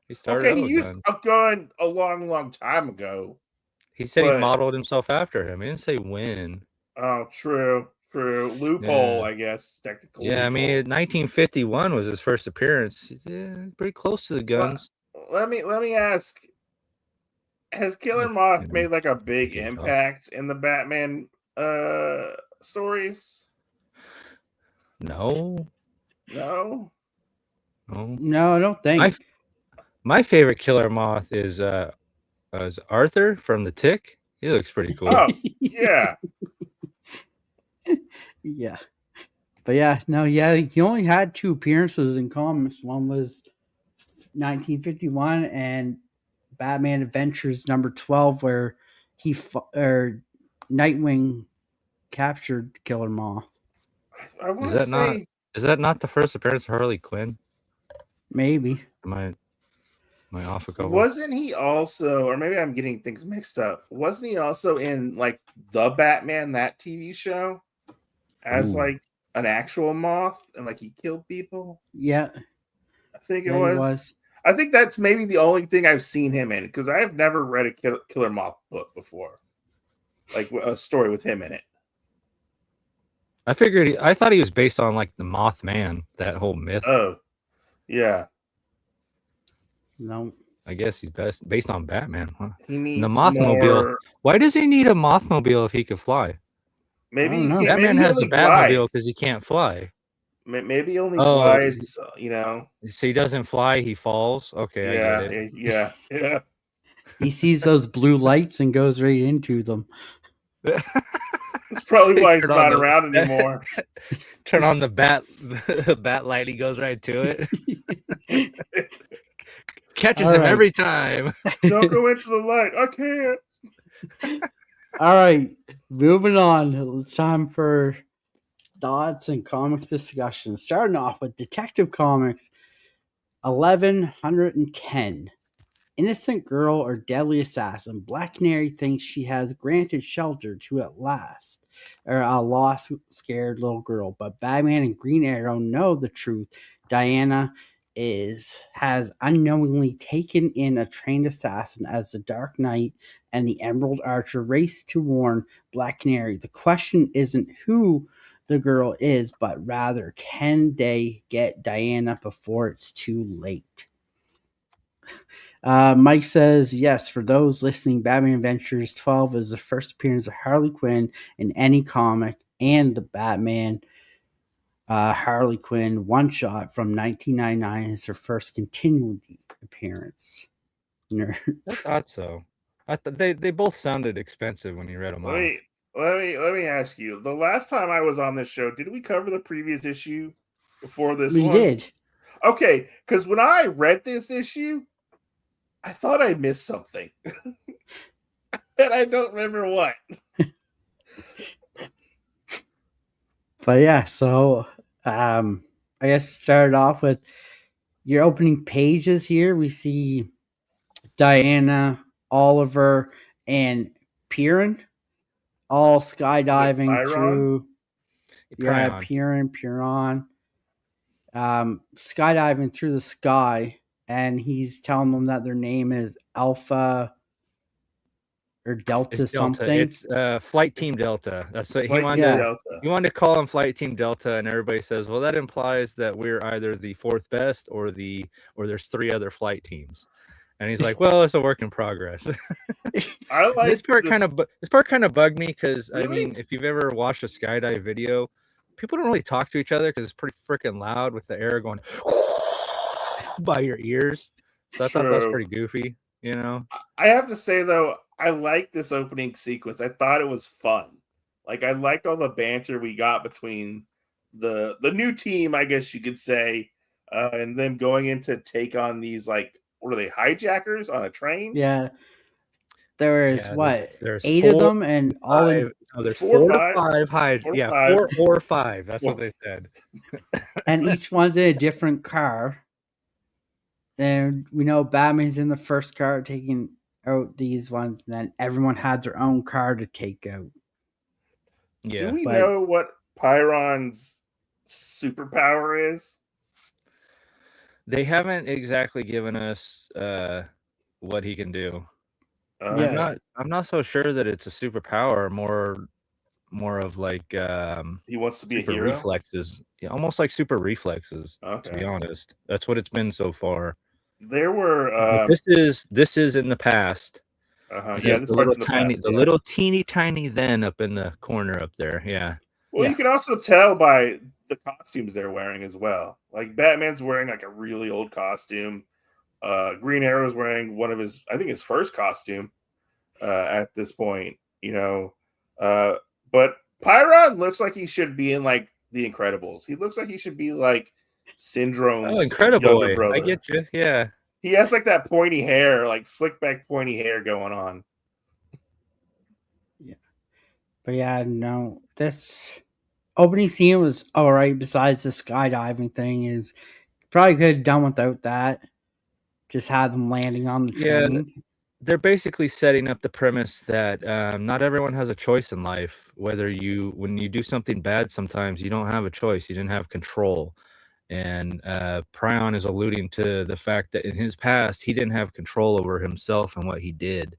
He started Okay, he out used gun. a gun a long, long time ago. He said he but- modeled himself after him. He didn't say when. Oh, true. Loophole, Yeah. I guess. Technical. Yeah, I mean, 1951 was his first appearance. Yeah, pretty close to the guns. Let me ask: has Killer Moth made like a big He can talk. impact in the Batman stories? No. No. No, I don't think. My favorite Killer Moth is Arthur from The Tick. He looks pretty cool. Oh, yeah. Yeah. But yeah, no, yeah, he only had 2 appearances in comics. One was 1951 and Batman Adventures number 12, where Nightwing captured Killer Moth. I want to say Is that not the first appearance of Harley Quinn? Maybe. Am I off a couple? Wasn't he also, or maybe I'm getting things mixed up? Wasn't he also in like the Batman, that TV show, as like an actual moth, and like he killed people? Yeah, I think it yeah, was. I think that's maybe the only thing I've seen him in, because I have never read a Killer Moth book before, like a story with him in it. I thought he was based on like the Mothman, that whole myth. Oh, yeah. No. I guess he's based on Batman, huh? He needs the Mothmobile. more... Why does he need a Mothmobile if he could fly? Maybe he Batman maybe has a Batmobile because he can't fly. Maybe he only glides, you know. So he doesn't fly, he falls. Okay, yeah, I get it. Yeah. He sees those blue lights and goes right into them. That's probably why he's not around anymore. Turn on the bat light, he goes right to it. Catches him every time. Don't go into the light. I can't. All right, moving on. It's time for thoughts and comics discussion. Starting off with Detective Comics 1110. Innocent girl or deadly assassin. Black Canary thinks she has granted shelter to a lost, scared little girl. But Batman and Green Arrow know the truth. Diana has unknowingly taken in a trained assassin as the Dark Knight and the Emerald Archer race to warn Black Canary. The question isn't who the girl is, but rather, can they get Diana before it's too late? Mike says, yes, for those listening, Batman Adventures 12 is the first appearance of Harley Quinn in any comic, and the Batman Harley Quinn one-shot from 1999 is her first continuity appearance. I thought so. They both sounded expensive when you read them all. Let me ask you. The last time I was on this show, did we cover the previous issue before this one? We did. Okay, because when I read this issue, I thought I missed something. And I don't remember what. But yeah, so I guess started off with your opening pages here. We see Diana, Oliver, and Piran all skydiving through. Yeah, Piran. Skydiving through the sky, and he's telling them that their name is Alpha or Delta something. It's Flight Team Delta. That's what he wanted. Delta. He wanted to call him Flight Team Delta, and everybody says, "Well, that implies that we're either the fourth best or there's 3 other flight teams." And he's like, "Well, it's a work in progress." I like this part kind of bugged me because really? I mean, if you've ever watched a skydive video, people don't really talk to each other because it's pretty freaking loud with the air going by your ears. So I thought that was pretty goofy, I have to say though, I like this opening sequence. I thought it was fun. Like, I liked all the banter we got between the new team, I guess you could say, and them going in to take on these, like, what are they, hijackers on a train? Yeah. There's Yeah, what, there's 8 of four, them, and all five. in, No, there's 4 or 4 to 5. 5 4 to Yeah, 5. 4 or 5. That's what Well, they said. and each one's in a different car. And we know Batman's in the first car taking out these ones, and then everyone had their own car to take out. do Yeah. we But know what Pyron's superpower is? They haven't exactly given us what he can do. yeah, I'm not so sure that it's a superpower, more of like He wants to be a super hero? reflexes. Yeah, almost like super reflexes, to be Okay. honest. That's what it's been so far. There were, But this is in the past. yeah, this part's in the past, The yeah. little teeny tiny then up in the corner up there. Yeah. Well, yeah, you can also tell by the costumes they're wearing as well. Like, Batman's wearing, like, a really old costume. Green Arrow's wearing one of his, I think his first costume at this point, you know. But Pyron looks like he should be in, like, The Incredibles. He looks like he should be like Oh, Syndrome's Incredible younger Boy. I brother. get you. Yeah. He has like that pointy hair, like slick back pointy hair going on. yeah. But yeah, no, this opening scene was all right. Besides the skydiving thing, is probably could have done without that. Just had them landing on the Yeah, train. they're basically setting up the premise that not everyone has a choice in life. When you do something bad, sometimes you don't have a choice. You didn't have control. And Prion is alluding to the fact that in his past, he didn't have control over himself and what he did.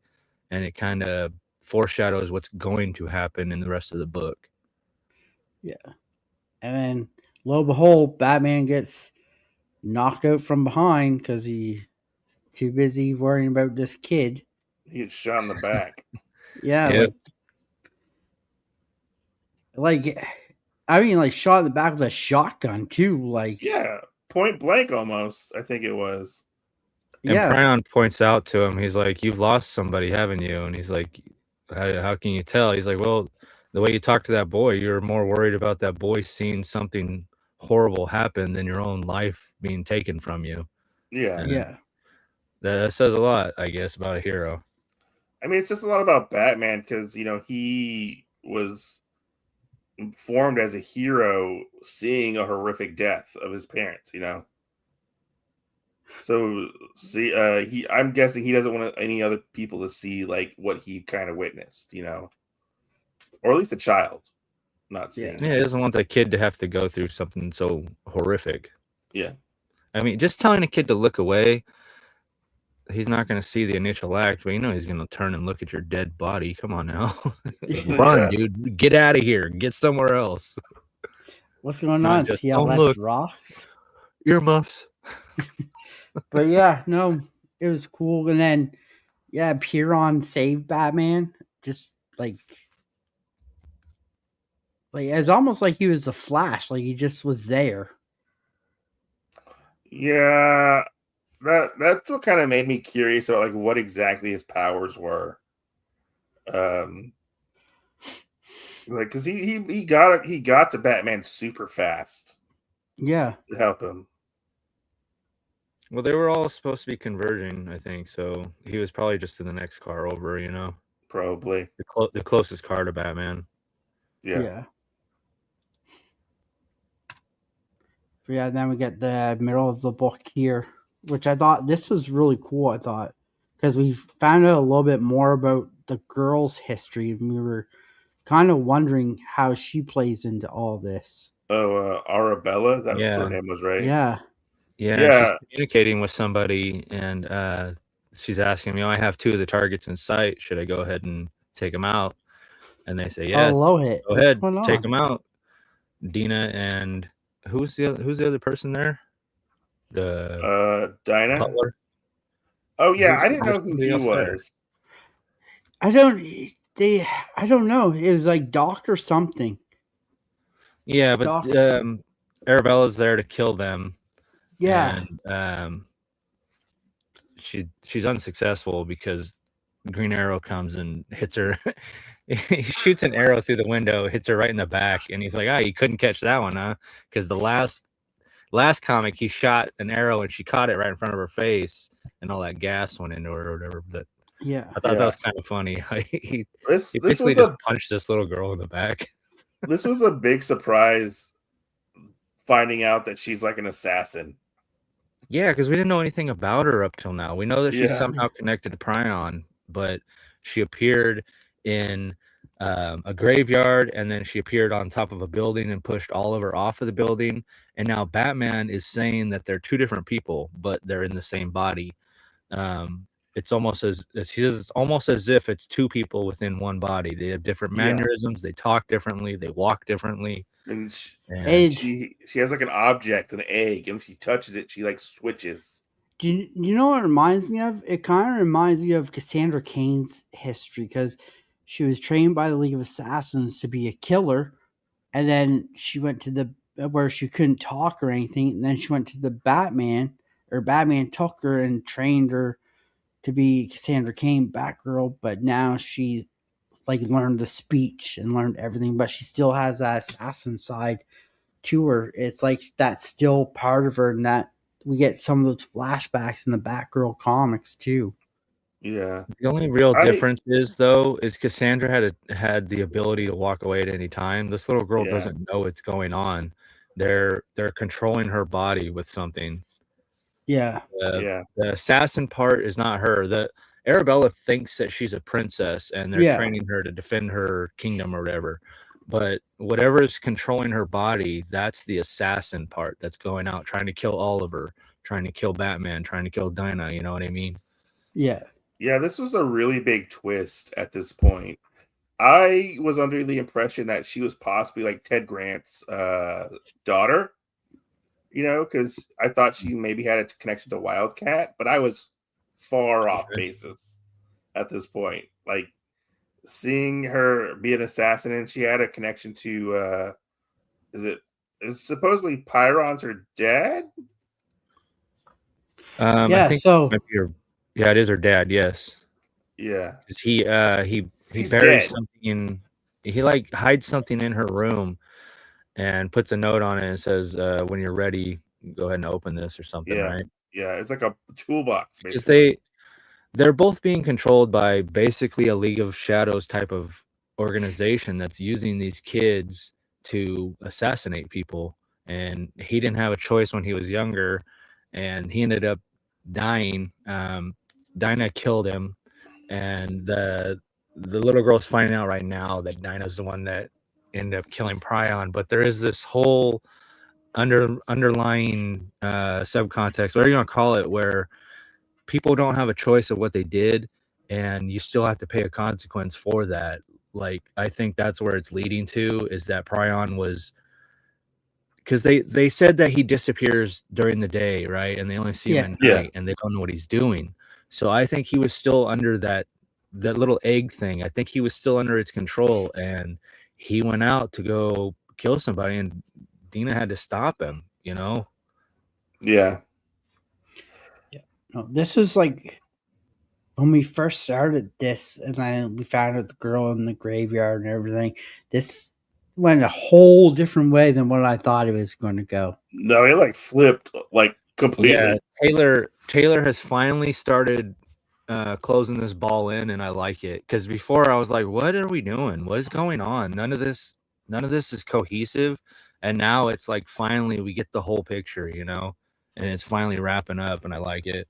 And it kind of foreshadows what's going to happen in the rest of the book. Yeah, and then lo and behold, Batman gets knocked out from behind because he's too busy worrying about this kid. He gets shot in the back. Yeah, Yep. like I mean, like shot in the back with a shotgun too. Like, Yeah, point blank almost. I think it was. And yeah, Prion points out to him, he's like, "You've lost somebody, haven't you?" And he's like, how can you tell?" He's like, "Well, the way you talk to that boy, you're more worried about that boy seeing something horrible happen than your own life being taken from you." Yeah. And yeah, that says a lot, I guess, about a hero. I mean, it's just a lot about Batman because, you know, he was formed as a hero seeing a horrific death of his parents, you know. So see, I'm guessing he doesn't want any other people to see like what he kind of witnessed, you know, or at least a child not seeing Yeah, he doesn't want that kid to have to go through something so horrific. Yeah. I mean, just telling a kid to look away, he's not going to see the initial act, but you know he's going to turn and look at your dead body. Come on now. Run, dude. Get out of here. Get somewhere else. what's going Not on? just, See how "Don't less look." rocks? Earmuffs. But yeah, no, it was cool. And then yeah, Piron saved Batman. Just like it's almost like he was the Flash. Like he just was there. Yeah, that's what kind of made me curious about like what exactly his powers were. Like because he got to Batman super fast Yeah, to help him. Well, they were all supposed to be converging, I think. So he was probably just in the next car over, you know, Probably. the closest car to Batman. Yeah. yeah. Yeah, then we get the middle of the book here, which I thought this was really cool. I thought because we found out a little bit more about the girl's history, and we were kind of wondering how she plays into all this. Oh, Arabella, that was her Yeah. name was, right? Yeah, Yeah, Yeah. she's communicating with somebody, and she's asking me, "Oh, I have 2 of the targets in sight. Should I go ahead and take them out?" And they say, "Yeah, oh, Lohit, go what's ahead, going take on? them out." Dina and who's the other person there? The Dinah. butler. Oh yeah, Who's- I didn't there's know who somebody he else there. was. I don't know. It was like Doctor something. Yeah, but Doc. Arabella's there to kill them. Yeah, And she's unsuccessful because Green Arrow comes and hits her. He shoots an arrow through the window, hits her right in the back, and he's like, you couldn't catch that one, huh? Because the last comic, he shot an arrow and she caught it right in front of her face, and all that gas went into her or whatever. But yeah, I thought that was kind of funny. He This basically was just punched this little girl in the back. this was a big surprise finding out that she's like an assassin. Yeah, because we didn't know anything about her up till now. We know that she's Yeah. somehow connected to Prion, but she appeared in a graveyard, and then she appeared on top of a building and pushed Oliver off of the building. And now Batman is saying that they're two different people, but they're in the same body. It's almost as he says, it's almost as if it's two people within one body. They have different mannerisms, they talk differently, they walk differently. And Age. she has like an object, an egg, and if she touches it, she like switches. Do you know what it reminds me of? It kind of reminds me of Cassandra Cain's history, because she was trained by the League of Assassins to be a killer, and then she went to the where she couldn't talk or anything, and then she went to the Batman, or Batman took her and trained her to be Cassandra Cain, Batgirl, but now she like learned the speech and learned everything, but she still has that assassin side to her. It's like that's still part of her, and that we get some of those flashbacks in the Batgirl comics too. Yeah. The only real difference is Cassandra had the ability to walk away at any time. This little girl doesn't know what's going on. They're controlling her body with something. Yeah. The assassin part is not her. The Arabella thinks that she's a princess, and they're training her to defend her kingdom or whatever. But whatever is controlling her body, that's the assassin part that's going out trying to kill Oliver, trying to kill Batman, trying to kill Dinah. You know what I mean? Yeah. Yeah, this was a really big twist at this point. I was under the impression that she was possibly like Ted Grant's daughter, you know, because I thought she maybe had a connection to Wildcat, but I was far off basis at this point. Like, seeing her be an assassin, and she had a connection to is supposedly Pyron's her dad? Yeah, I think it is her dad, yes. Yeah. Because he buries something he like hides something in her room and puts a note on it and says, when you're ready, go ahead and open this or something, right? Yeah, it's like a toolbox, basically. Because they're both being controlled by basically a League of Shadows type of organization that's using these kids to assassinate people. And he didn't have a choice when he was younger, and he ended up dying. Dinah killed him, and the little girl's finding out right now that Dinah's the one that ended up killing Prion. But there is this whole underlying subcontext, whatever you want to call it, where people don't have a choice of what they did, and you still have to pay a consequence for that. Like, I think that's where it's leading to, is that Prion was, because they said that he disappears during the day, right? And they only see him at night, and they don't know what he's doing. So I think he was still under that little egg thing. I think he was still under its control, and he went out to go kill somebody, and Dina had to stop him, you know? Yeah. No, this was like when we first started this, and then we found out the girl in the graveyard and everything. This went a whole different way than what I thought it was going to go. No, it like flipped like completely. Yeah, Taylor has finally started closing this ball in, and I like it, because before I was like, what are we doing? What is going on? None of this is cohesive, and now it's like finally we get the whole picture, you know, and it's finally wrapping up, and I like it.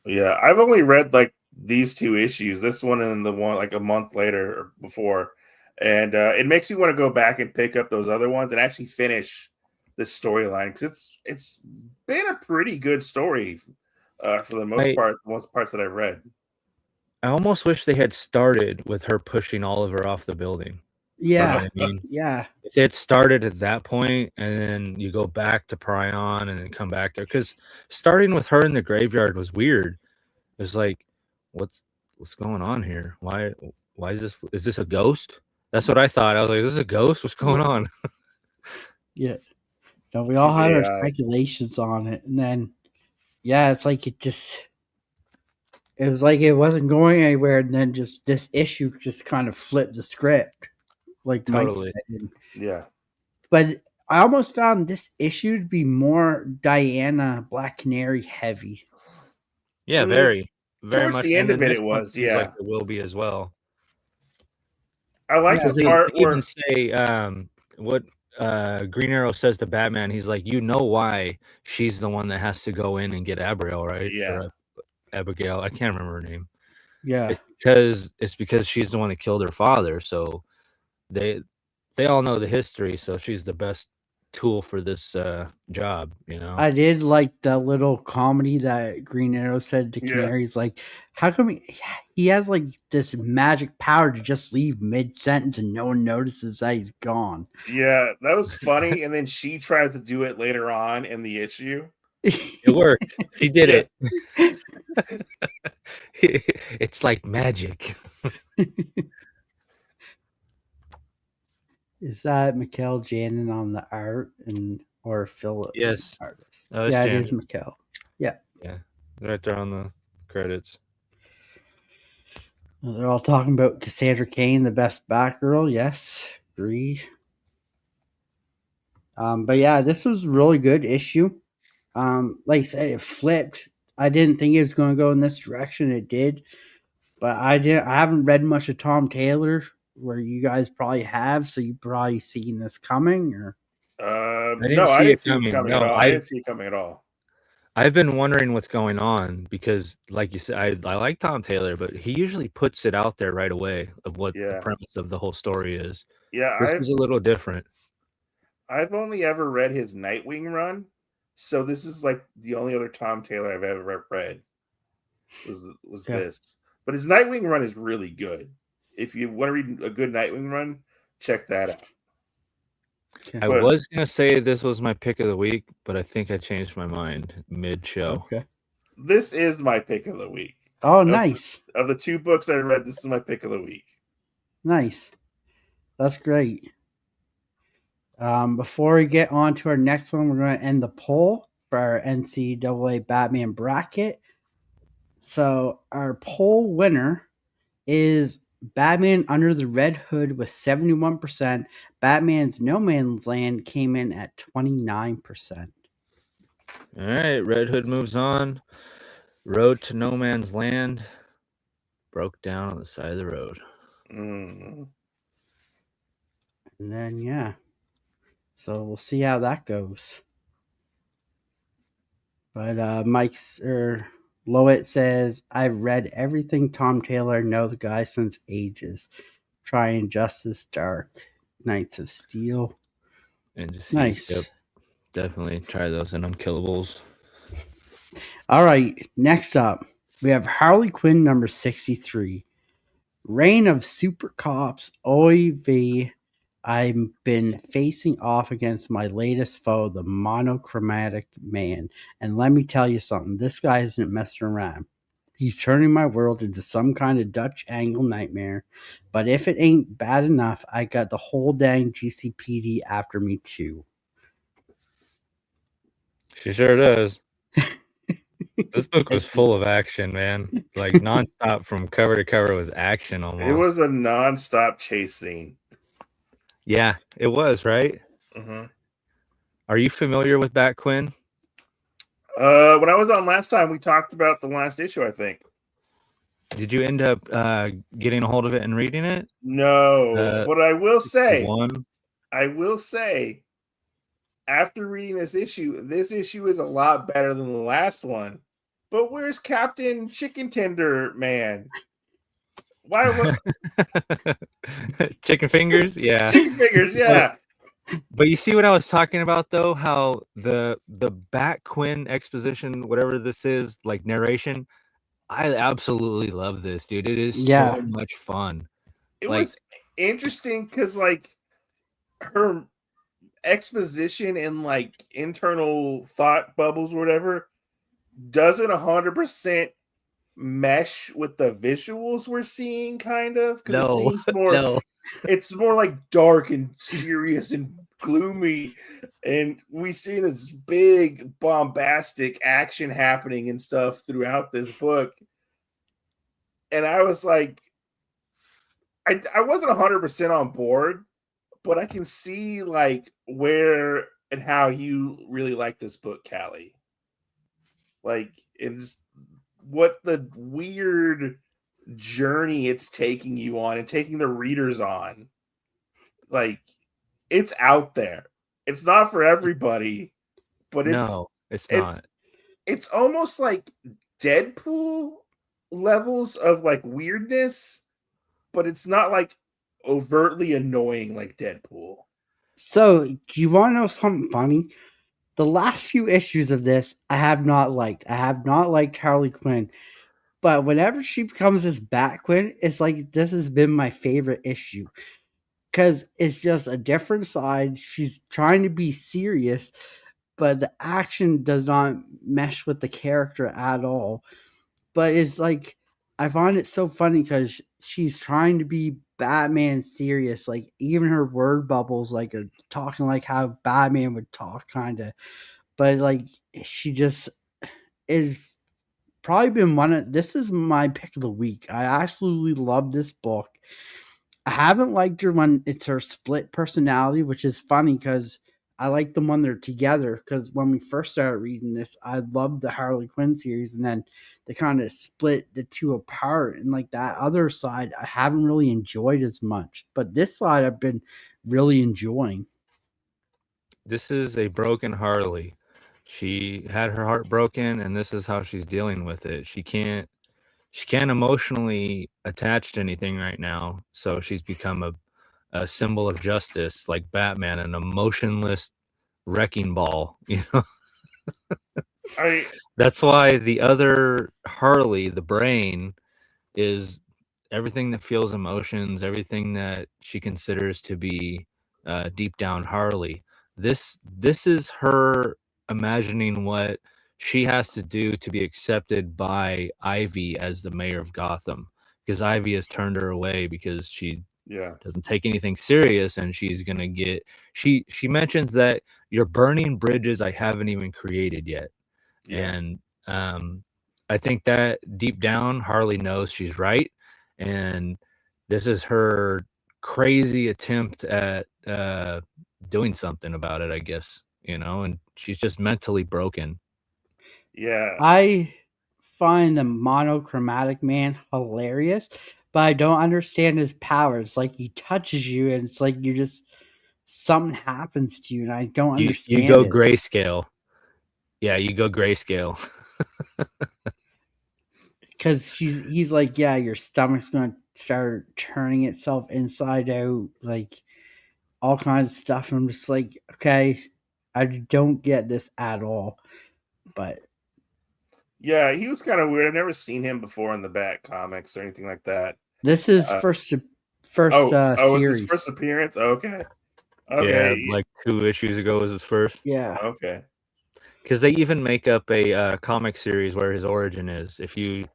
Yeah, I've only read like these two issues, this one and the one like a month later or before, and it makes me want to go back and pick up those other ones and actually finish this storyline, because it's been a pretty good story for the most part, most parts that I've read. I almost wish they had started with her pushing Oliver off the building. Yeah, you know what I mean? Yeah. If it started at that point, and then you go back to Prion and then come back to, because starting with her in the graveyard was weird. It was like, what's going on here? Why is this? Is this a ghost? That's what I thought. I was like, is this a ghost? What's going on? Yeah. No, we all had our speculations on it, and then it's like it just it was like it wasn't going anywhere, and then just this issue just kind of flipped the script, like Mike Totally. said. Yeah. But I almost found this issue to be more Diana Black Canary heavy. Yeah, very Towards much. the end And the of it, next it one was, seems like yeah. it will be as well. I like Yeah, the They part even where say what Green Arrow says to Batman. He's like, you know why she's the one that has to go in and get Abigail, right? yeah. Or Abigail. I can't remember her name. yeah. It's because she's the one that killed her father. So they all know the history. So she's the best tool for this job. You know. I did like the little comedy that Green Arrow said to Yeah. Canary. He's like, how come he has like this magic power to just leave mid sentence and no one notices that he's gone? Yeah, that was funny. And then she tried to do it later on in the issue. It worked. She did Yeah. it. It's like magic. Is that Mikkel Janin on the art or Philip? Yes. Artist? Oh, it's Yeah, it Janet. is Mikkel. Yeah. Yeah, right there on the credits. Well, they're all talking about Cassandra Cain, the best Batgirl. Yes, agree. But yeah, this was a really good issue. Like I said, it flipped. I didn't think it was going to go in this direction. It did, but I haven't read much of Tom Taylor, where you guys probably have. So you probably seen this coming, or I No, didn't I see didn't it see it coming. coming at No, all. I didn't see it coming at all. I've been wondering what's going on because, like you said, I like Tom Taylor, but he usually puts it out there right away of what the Yeah. premise of the whole story is. Yeah, This is a little different. I've only ever read his Nightwing run, so this is like the only other Tom Taylor I've ever read was Yeah. this. But his Nightwing run is really good. If you want to read a good Nightwing run, check that out. I was gonna say this was my pick of the week, but I think I changed my mind mid-show. Okay. This is my pick of the week. Oh, nice. Of the two books I read, this is my pick of the week. Nice. That's great. Before we get on to our next one, we're going to end the poll for our NCAA Batman bracket. So our poll winner is Batman Under the Red Hood with 71%. Batman's No Man's Land came in at 29%. All right, Red Hood moves on. Road to No Man's Land broke down on the side of the road. Mm. And then, yeah. So we'll see how that goes. But Lowett says, I've read everything Tom Taylor, know the guy since ages. Trying Justice, Dark, Knights of Steel. And just Nice. Yep, definitely try those in Unkillables. All right, next up, we have Harley Quinn number 63. Reign of Super Cops, Oy vey. I've been facing off against my latest foe, the Monochromatic Man. And let me tell you something, this guy isn't messing around. He's turning my world into some kind of Dutch angle nightmare. But if it ain't bad enough, I got the whole dang GCPD after me too. She sure does. This book was full of action, man. Like nonstop from cover to cover was action almost. It was a nonstop chase scene. Yeah, it was, right? Mm-hmm. Are you familiar with Bat Quinn? When I was on last time, we talked about the last issue, I think. Did you end up getting a hold of it and reading it? No, but I will say, one. After reading this issue is a lot better than the last one. But where's Captain Chicken Tender Man? Why? Chicken fingers? Yeah. Chicken fingers, yeah. But you see what I was talking about, though? How the Bat Quinn exposition, whatever this is, like narration, I absolutely love this, dude. It is so much fun. It was interesting because, like, her exposition and, like, internal thought bubbles or whatever doesn't 100% mesh with the visuals we're seeing, kind of. Because it seems more... It's more like dark and serious and gloomy, and we see this big bombastic action happening and stuff throughout this book. and I was like, I wasn't 100% on board, but I can see like where and how you really like this book, Callie. Like, it's what the weird journey it's taking you on and taking the readers on. Like, it's out there. It's not for everybody, but No, it's it's not. it's almost like Deadpool levels of like weirdness, but it's not like overtly annoying like Deadpool. So, do you want to know something funny? The last few issues of this, I have not liked. I have not liked Harley Quinn. But whenever she becomes this Bat Quinn, it's like this has been my favorite issue. Because it's just a different side. She's trying to be serious, but the action does not mesh with the character at all. But it's like, I find it so funny because she's trying to be Batman serious. Like, even her word bubbles, like, are talking like how Batman would talk, kind of. But, like, she just is probably been this is my pick of the week. I absolutely love this book. I haven't liked her when it's her split personality, which is funny because I like them when they're together. Because when we first started reading this, I loved the Harley Quinn series, and then they kind of split the two apart. And like that other side, I haven't really enjoyed as much, but this side I've been really enjoying. This is a broken Harley. She had her heart broken, and this is how she's dealing with it. She can't emotionally attach to anything right now, so she's become a symbol of justice, like Batman, an emotionless wrecking ball. That's why the other Harley, the brain, is everything that feels emotions, everything that she considers to be deep down Harley. This is her imagining what she has to do to be accepted by Ivy as the mayor of Gotham, because Ivy has turned her away because she doesn't take anything serious, and she's gonna get she mentions that you're burning bridges I haven't even created yet. And I think that deep down Harley knows she's right, and this is her crazy attempt at doing something about it, I guess, and she's just mentally broken. Yeah. I find the monochromatic man hilarious, but I don't understand his powers. Like, he touches you and it's like you just something happens to you, and I don't You understand go it. grayscale. Yeah, you go grayscale. Because he's like, yeah, your stomach's gonna start turning itself inside out, like all kinds of stuff. And I'm just like, okay, I don't get this at all. But yeah, he was kind of weird. I've never seen him before in the Bat comics or anything like that. this is first it's his series. first appearance. Okay. Yeah, like 2 issues ago was his first. Yeah. Okay. Because they even make up a comic series where his origin is. If you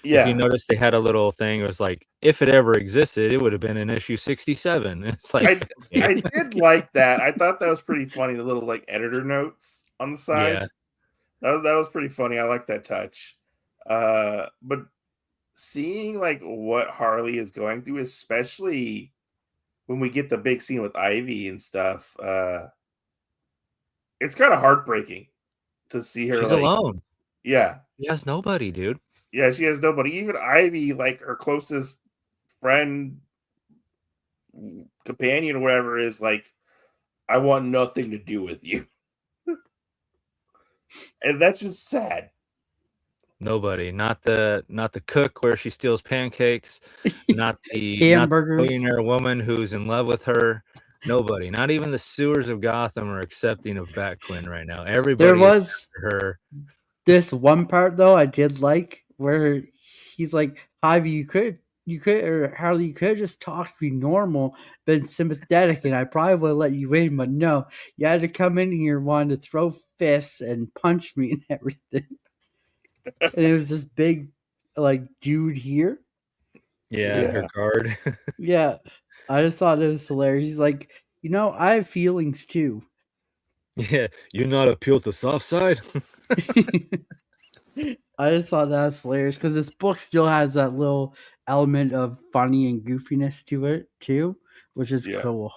notice, they had a little thing. It was like, if it ever existed, it would have been in issue 67. It's like I did like that. I thought that was pretty funny. The little like editor notes on the sides. Yeah. That was pretty funny. I like that touch. But seeing like what Harley is going through, especially when we get the big scene with Ivy and stuff, it's kind of heartbreaking to see her. She's like, alone. Yeah. She has nobody, dude. Yeah, she has nobody. Even Ivy, like her closest friend, companion, or whatever, is like, I want nothing to do with you. And that's just sad. Nobody. Not the cook where she steals pancakes, not the hamburgers. Not the billionaire woman who's in love with her. Nobody. Not even the sewers of Gotham are accepting of Bat Quinn right now. Everybody there was her. This one part though I did like where he's like, Ivy, you could or Harley, you could just talk to me normal, been sympathetic, and I probably would have let you in, but no, you had to come in here wanting to throw fists and punch me and everything. And it was this big like dude here. Yeah, her guard. Yeah. I just thought it was hilarious. He's like, I have feelings too. Yeah, you not appeal to soft side? I just thought that's hilarious because this book still has that little element of funny and goofiness to it too, which is cool.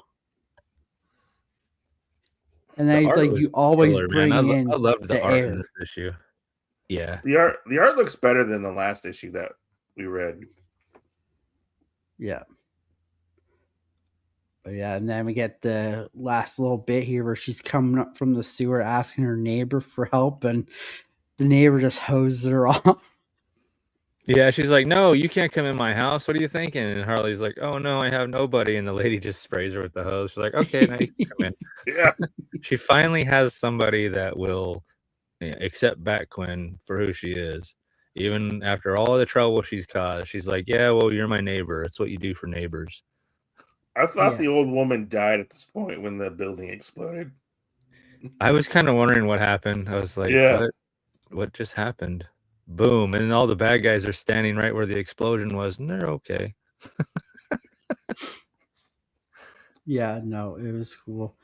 And then The he's art like, was "You always killer, man. bring I in loved the the art in air." this issue. Yeah. The art looks better than the last issue that we read. Yeah. But yeah, and then we get the last little bit here where she's coming up from the sewer asking her neighbor for help, and the neighbor just hoses her off. Yeah, she's like, "No, you can't come in my house. What are you thinking?" And Harley's like, "Oh no, I have nobody." And the lady just sprays her with the hose. She's like, "Okay, now you can come in." Yeah. She finally has somebody that will accept Quinn for who she is. Even after all the trouble she's caused, she's like, "Yeah, well, you're my neighbor. It's what you do for neighbors." I thought the old woman died at this point when the building exploded. I was kind of wondering what happened. I was like, what just happened? Boom. And all the bad guys are standing right where the explosion was, and they're okay. Yeah, no, it was cool.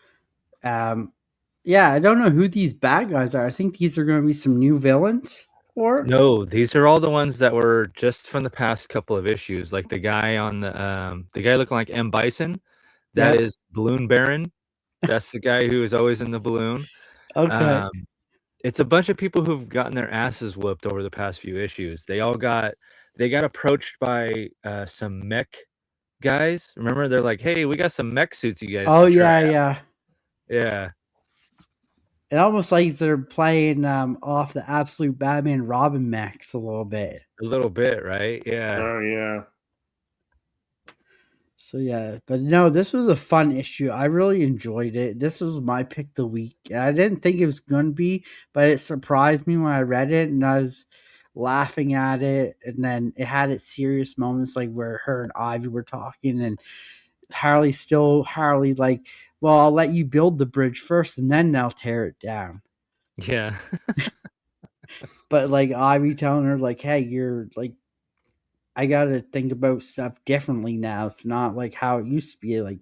Yeah, I don't know who these bad guys are. I think these are going to be some new villains. Or no, these are all the ones that were just from the past couple of issues. Like the guy on the guy looking like M. Bison, that is Balloon Baron. That's the guy who is always in the balloon. Okay. It's a bunch of people who've gotten their asses whooped over the past few issues. They got approached by some mech guys. Remember, they're like, "Hey, we got some mech suits you guys Oh can try yeah, out." Yeah. It almost like they're playing off the absolute Batman Robin mechs a little bit. A little bit, right? Yeah. Oh yeah. So yeah, but no, this was a fun issue. I really enjoyed it. This was my pick of the week. I didn't think it was going to be, but it surprised me when I read it, and I was laughing at it. And then it had its serious moments, like where her and Ivy were talking, and Harley like, well, I'll let you build the bridge first, and then I'll tear it down. Yeah. But like Ivy telling her like, hey, you're like, I gotta think about stuff differently now. It's not like how it used to be. Like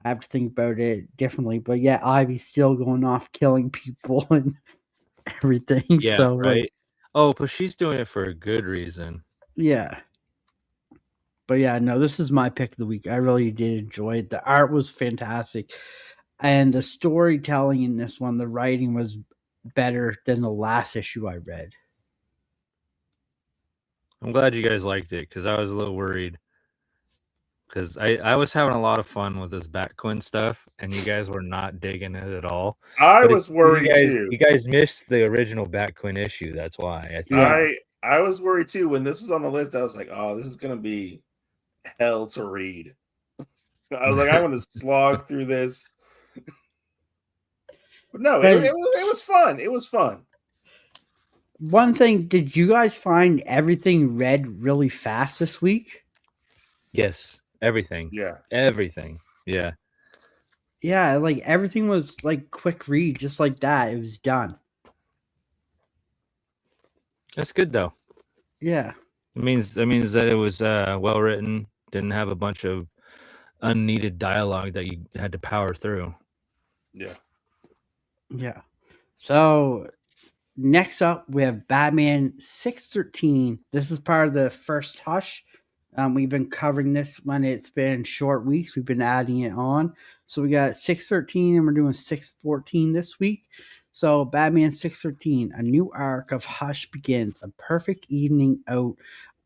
I have to think about it differently. But yeah, Ivy's still going off killing people and everything. Yeah, So right. like, Oh, but she's doing it for a good reason. Yeah. But yeah, no, this is my pick of the week. I really did enjoy it. The art was fantastic. And the storytelling in this one, the writing was better than the last issue I read. I'm glad you guys liked it because I was a little worried. Because I was having a lot of fun with this Quinn stuff, and you guys were not digging it at all. I was worried too. You guys missed the original Quinn issue. That's why. I was worried too. When this was on the list, I was like, oh, this is going to be hell to read. I was like, I want to slog through this. But no, it was fun. It was fun. One thing, did you guys find everything read really fast this week? Yes, everything. Yeah. Everything. Yeah. Yeah, like everything was like quick read, just like that. It was done. That's good though. Yeah. It means that it was well written, didn't have a bunch of unneeded dialogue that you had to power through. Yeah. Yeah. So next up, we have Batman 613. This is part of the first Hush. We've been covering this when it's been short weeks. We've been adding it on. So we got 613 and we're doing 614 this week. So Batman 613, a new arc of Hush begins. A perfect evening out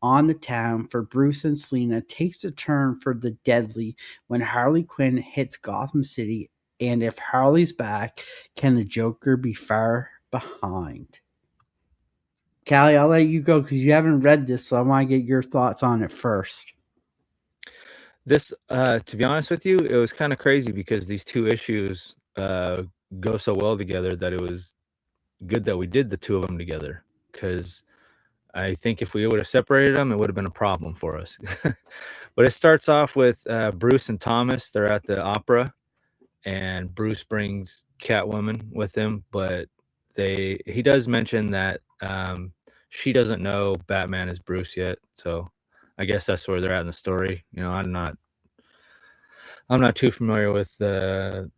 on the town for Bruce and Selina takes a turn for the deadly when Harley Quinn hits Gotham City. And if Harley's back, can the Joker be far behind? Callie, I'll let you go because you haven't read this, so I want to get your thoughts on it first. This, to be honest with you, it was kind of crazy because these two issues go so well together that it was good that we did the two of them together. Because I think if we would have separated them, it would have been a problem for us. But it starts off with Bruce and Thomas. They're at the opera, and Bruce brings Catwoman with him, but he does mention that she doesn't know Batman is Bruce yet. So I guess that's where they're at in the story. You know, I'm not too familiar with the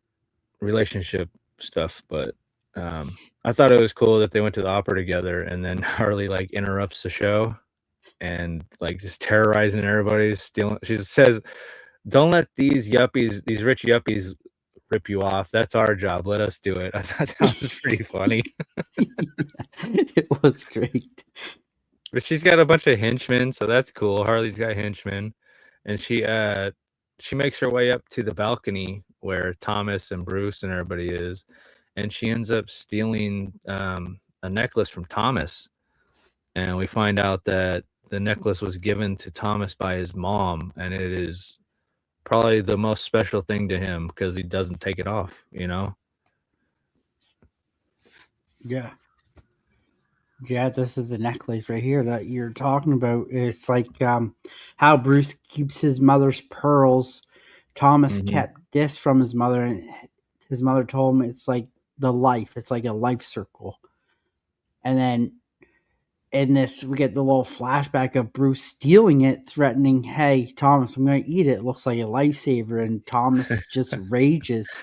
relationship stuff, but I thought it was cool that they went to the opera together, and then Harley like interrupts the show and like just terrorizing everybody, stealing. She says, "Don't let these yuppies, these rich yuppies, rip you off. That's our job. Let us do it." I thought that was pretty funny. It was great. But she's got a bunch of henchmen, so that's cool. Harley's got henchmen, and she makes her way up to the balcony where Thomas and Bruce and everybody is, and she ends up stealing a necklace from Thomas, and we find out that the necklace was given to Thomas by his mom, and it is probably the most special thing to him because he doesn't take it off, you know? Yeah. Yeah, this is the necklace right here that you're talking about. It's like how Bruce keeps his mother's pearls. Thomas kept this from his mother, and his mother told him it's like the life. It's like a life circle. And then in this, we get the little flashback of Bruce stealing it, threatening, "Hey, Thomas, I'm going to eat it. It looks like a lifesaver." And Thomas just rages.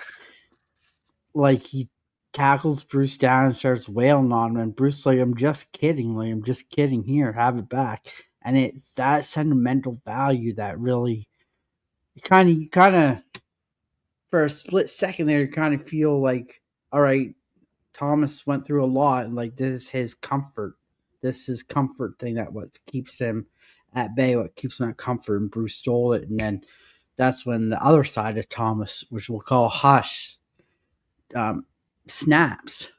Like he tackles Bruce down and starts wailing on him. And Bruce's like, "I'm just kidding. Like, I'm just kidding. Here, have it back." And it's that sentimental value that really, you kind of, for a split second there, you kind of feel like, all right, Thomas went through a lot, and like this is his comfort. This is his comfort thing that what keeps him at bay, what keeps him at comfort. And Bruce stole it, and then that's when the other side of Thomas, which we'll call Hush, snaps.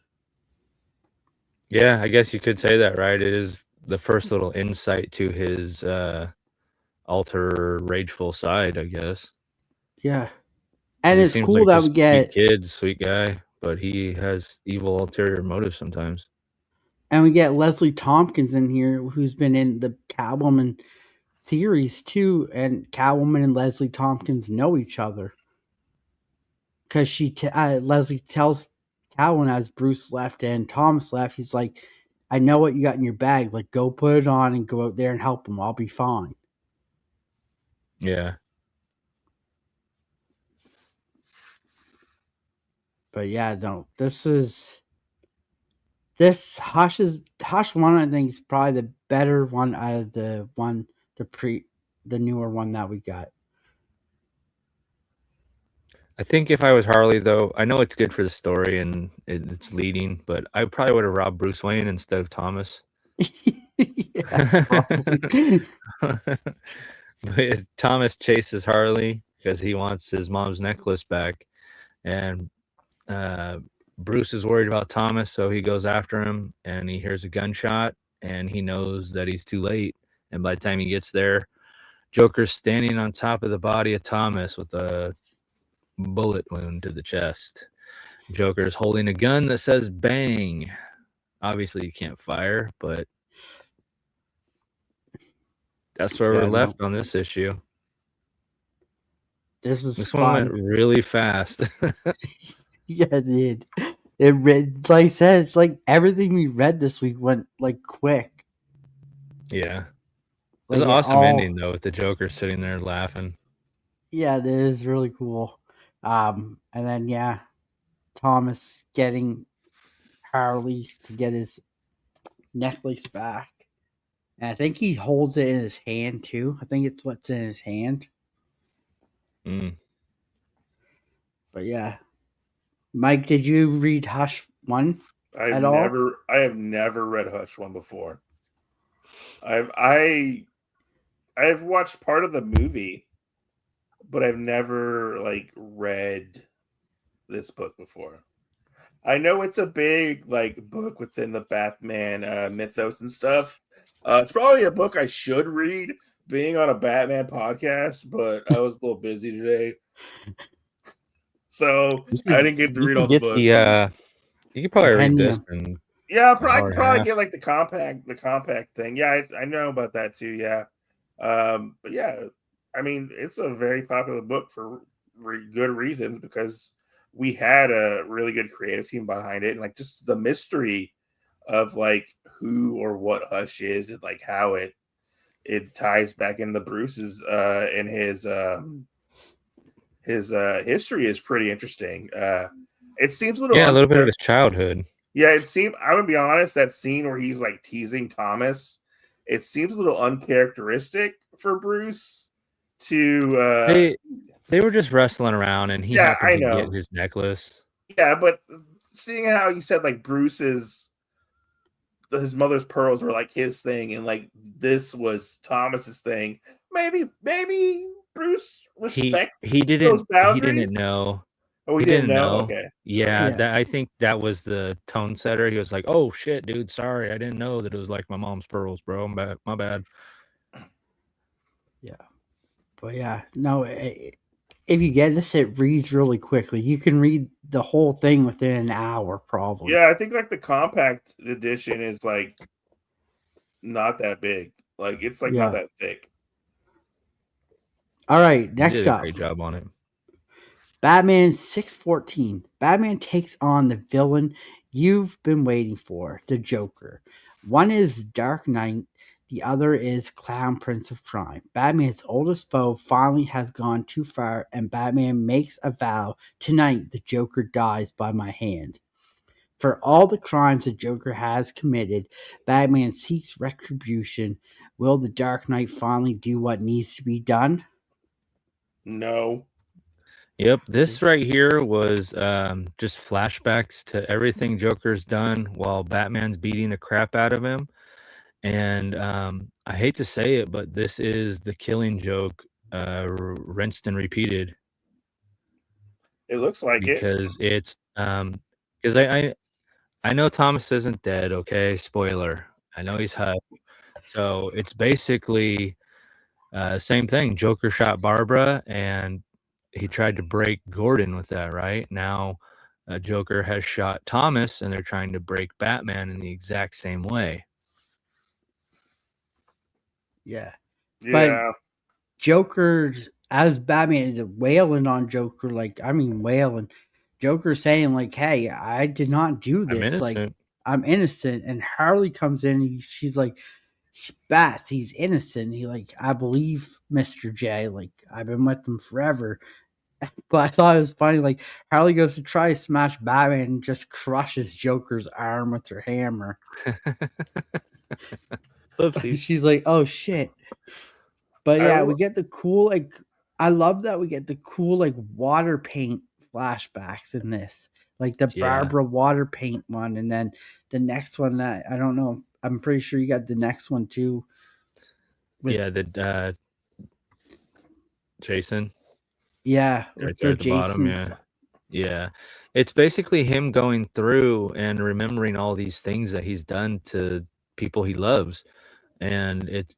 Yeah, I guess you could say that, right? It is the first little insight to his alter rageful side, I guess. Yeah. And He it's seems cool like that this we get, sweet kid, sweet guy, but he has evil ulterior motives sometimes. and we get Leslie Tompkins in here, who's been in the Catwoman series too, and Catwoman and Leslie Tompkins know each other because Leslie tells Catwoman as Bruce left and Thomas left, he's like, "I know what you got in your bag. Like, go put it on and go out there and help him. I'll be fine." Yeah. But yeah, no, this Hush one. I think is probably the better one out of the newer one that we got. I think if I was Harley, though, I know it's good for the story and it's leading, but I probably would have robbed Bruce Wayne instead of Thomas. Yeah, probably. But Thomas chases Harley because he wants his mom's necklace back, and Bruce is worried about Thomas, so he goes after him, and he hears a gunshot, and he knows that he's too late. And by the time he gets there, Joker's standing on top of the body of Thomas with a bullet wound to the chest. Joker's holding a gun that says "bang." Obviously, you can't fire, but that's where we're left on this issue. This one went really fast. Yeah, it did. It read, like I said, it's like everything we read this week went like quick. Yeah. It was an awesome ending though, with the Joker sitting there laughing. Yeah, that is really cool. And then Thomas getting Harley to get his necklace back. And I think he holds it in his hand too. I think it's what's in his hand. But yeah. Mike, did you read Hush 1 at all? I have never read Hush 1 before. I've watched part of the movie, but I've never like read this book before. I know it's a big like book within the Batman mythos and stuff. It's probably a book I should read, being on a Batman podcast, but I was a little busy today, so I didn't get to read all the books. You could probably read this, and I could probably get like the compact thing. Yeah, I know about that too. Yeah, but yeah, I mean, it's a very popular book for good reasons, because we had a really good creative team behind it, and like just the mystery of like who or what Hush is, and like how it ties back into Bruce's and his history is pretty interesting. It seems a little a little bit of his childhood. Yeah, it seemed. I'm gonna be honest. That scene where he's like teasing Thomas, it seems a little uncharacteristic for Bruce. To They were just wrestling around, and he yeah, happened I to get know. his necklace. Yeah, but seeing how you said like Bruce's his mother's pearls were like his thing, and like this was Thomas's thing. Maybe Bruce respects He those didn't boundaries. know. Oh, He he didn't didn't know. know. Okay. Yeah, Yeah. that I think that was the tone setter. He was like, "Oh shit, dude, sorry, I didn't know that it was like my mom's pearls, bro. My bad." Yeah. But yeah, no, if you get this, it reads really quickly. You can read the whole thing within an hour, probably. Yeah, I think like the compact edition is like not that big. Like it's like not Yeah. that thick. All right, He next did a up. great job on it. Batman 614. Batman takes on the villain you've been waiting for, the Joker. One is Dark Knight, the other is Clown Prince of Crime. Batman's oldest foe finally has gone too far, and Batman makes a vow: tonight the Joker dies by my hand. For all the crimes the Joker has committed, Batman seeks retribution. Will the Dark Knight finally do what needs to be done? No. Yep, this right here was just flashbacks to everything Joker's done while Batman's beating the crap out of him. And I hate to say it, but this is the Killing Joke rinsed and repeated. It looks like it. Because it's because I know Thomas isn't dead, okay? Spoiler. I know he's hurt. So it's basically same thing. Joker shot Barbara, and he tried to break Gordon with that, right? Now Joker has shot Thomas, and they're trying to break Batman in the exact same way. Yeah. But Yeah. Joker, as Batman, is wailing on Joker, wailing. Joker saying, like, hey, I did not do I'm this. Like, innocent. I'm innocent. And Harley comes in and she's like, Bats, he's innocent. He like, I believe Mr. J. Like, I've been with him forever. But I thought it was funny. Like, Harley goes to try to smash Batman and just crushes Joker's arm with her hammer. Oopsies. She's like, oh shit. But yeah, we get the cool, like, I love that we get the cool, like, water paint flashbacks in this. Like the Barbara water paint one. And then the next one that I don't know. I'm pretty sure you got the next one too. The Jason. Yeah, Right there at the Jason. bottom. Yeah. It's basically him going through and remembering all these things that he's done to people he loves. And it's,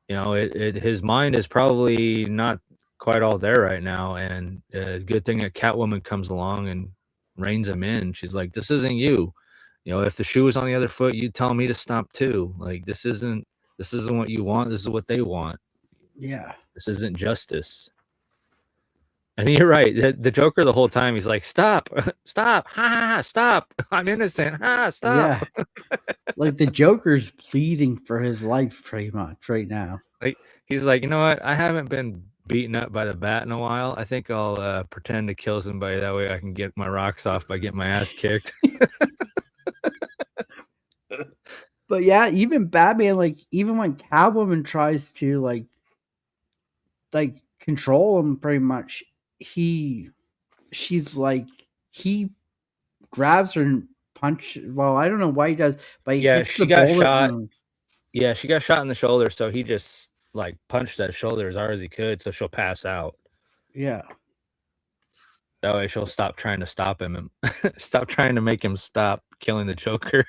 his mind is probably not quite all there right now. And good thing that Catwoman comes along and reins him in. She's like, this isn't you. If the shoe was on the other foot, you'd tell me to stop too. Like, this isn't what you want. This is what they want. Yeah. This isn't justice. And you're right. The Joker the whole time, he's like, stop, stop, ha, stop. I'm innocent. Ha, stop. Yeah. Like the Joker's pleading for his life pretty much right now. Like, he's like, you know what? I haven't been beaten up by the bat in a while. I think I'll pretend to kill somebody. That way I can get my rocks off by getting my ass kicked. But yeah, even Batman, like, even when Catwoman tries to like control him pretty much, she's like, he grabs her and punch. Well, I don't know why he does, but he hits she the got bullet shot. wound. Yeah, she got shot in the shoulder, so he just like punched that shoulder as hard as he could, so she'll pass out. Yeah. That way she'll stop trying to stop him and stop trying to make him stop killing the Joker.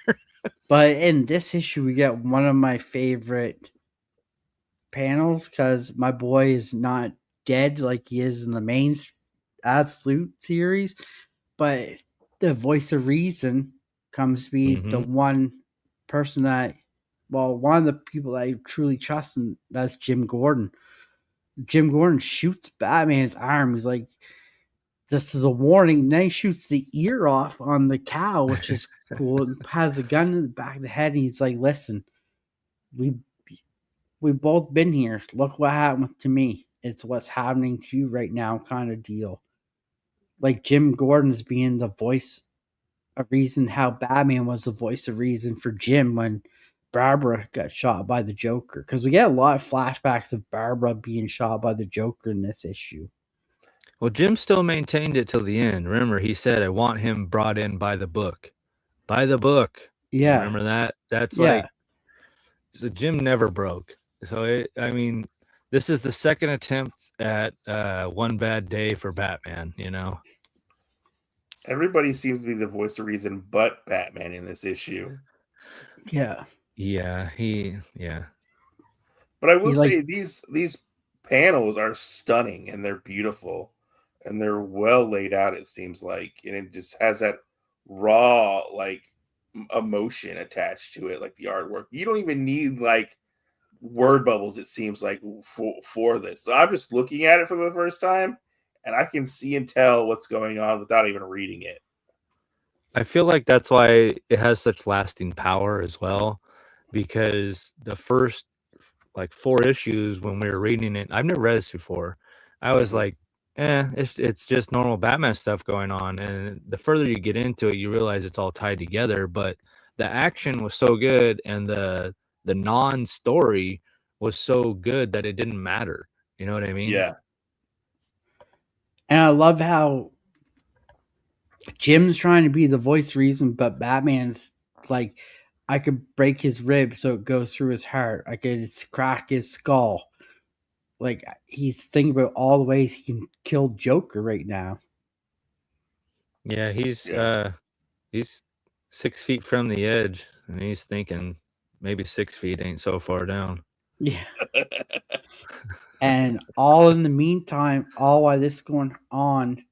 But in this issue, we get one of my favorite panels because my boy is not dead like he is in the main Absolute series, but the voice of reason comes to be the one person that, one of the people that I truly trust, and that's Jim Gordon. Jim Gordon shoots Batman's arm. He's like, this is a warning. And then he shoots the ear off on the cow, which is cool, and has a gun in the back of the head. And he's like, listen, we've both been here. Look what happened to me. It's what's happening to you right now, kind of deal. like Jim Gordon as being the voice of reason, how Batman was the voice of reason for Jim when Barbara got shot by the Joker. Because we get a lot of flashbacks of Barbara being shot by the Joker in this issue. Well, Jim still maintained it till the end. Remember, he said, I want him brought in by the book. By the book. Yeah. Remember that? That's Yeah. like, so Jim never broke. So, I mean, this is the second attempt at one bad day for Batman, you know? Everybody seems to be the voice of reason but Batman in this issue. Yeah. Yeah, yeah. But I will He, say like, these panels are stunning and they're beautiful and they're well laid out, it seems like, and it just has that raw like emotion attached to it, like the artwork. You don't even need like word bubbles, it seems like, for this. So I'm just looking at it for the first time and I can see and tell what's going on without even reading it. I feel like that's why it has such lasting power as well, because the first like 4 issues when we were reading it, I've never read this before. I was like, it's just normal Batman stuff going on. And the further you get into it, you realize it's all tied together. But the action was so good, and the non-story was so good that it didn't matter. You know what I mean? Yeah. and I love how Jim's trying to be the voice reason, but Batman's like, I could break his rib so it goes through his heart. I could crack his skull. Like, he's thinking about all the ways he can kill Joker right now. Yeah, he's 6 feet from the edge, and he's thinking maybe 6 feet ain't so far down. Yeah. And all in the meantime, all while this is going on,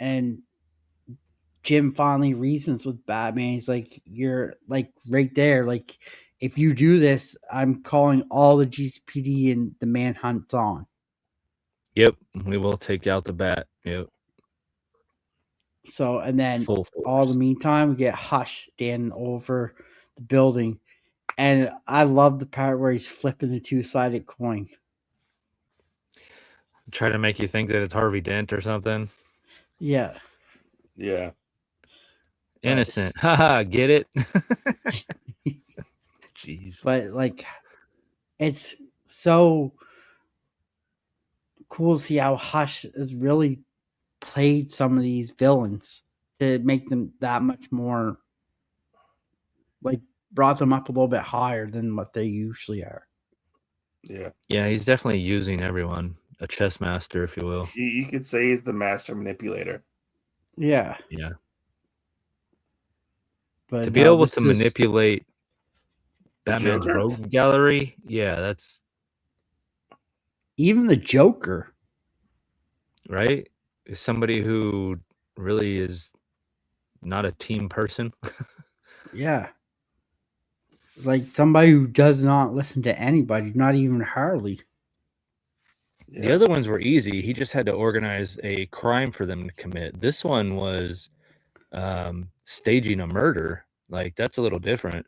and Jim finally reasons with Batman. He's like, you're like right there. Like, if you do this, I'm calling all the GCPD and the manhunt's on. Yep, we will take out the bat. Yep. So, and then Full force. all the meantime, we get Hush standing over the building. And I love the part where he's flipping the two-sided coin. Try to make you think that it's Harvey Dent or something. Yeah. Yeah. Innocent. Haha, get it? Jeez. But like, it's so cool to see how Hush has really played some of these villains to make them that much more, like, brought them up a little bit higher than what they usually are. Yeah. Yeah, he's definitely using everyone. A chess master, if you will. You could say he's the master manipulator. Yeah. Yeah. But to be able to manipulate Batman's Joker? rogue gallery, yeah, that's even the Joker, right? Is somebody who really is not a team person. Yeah. Like somebody who does not listen to anybody, not even Harley. Yeah. The other ones were easy. He just had to organize a crime for them to commit. This one was staging a murder. Like, that's a little different.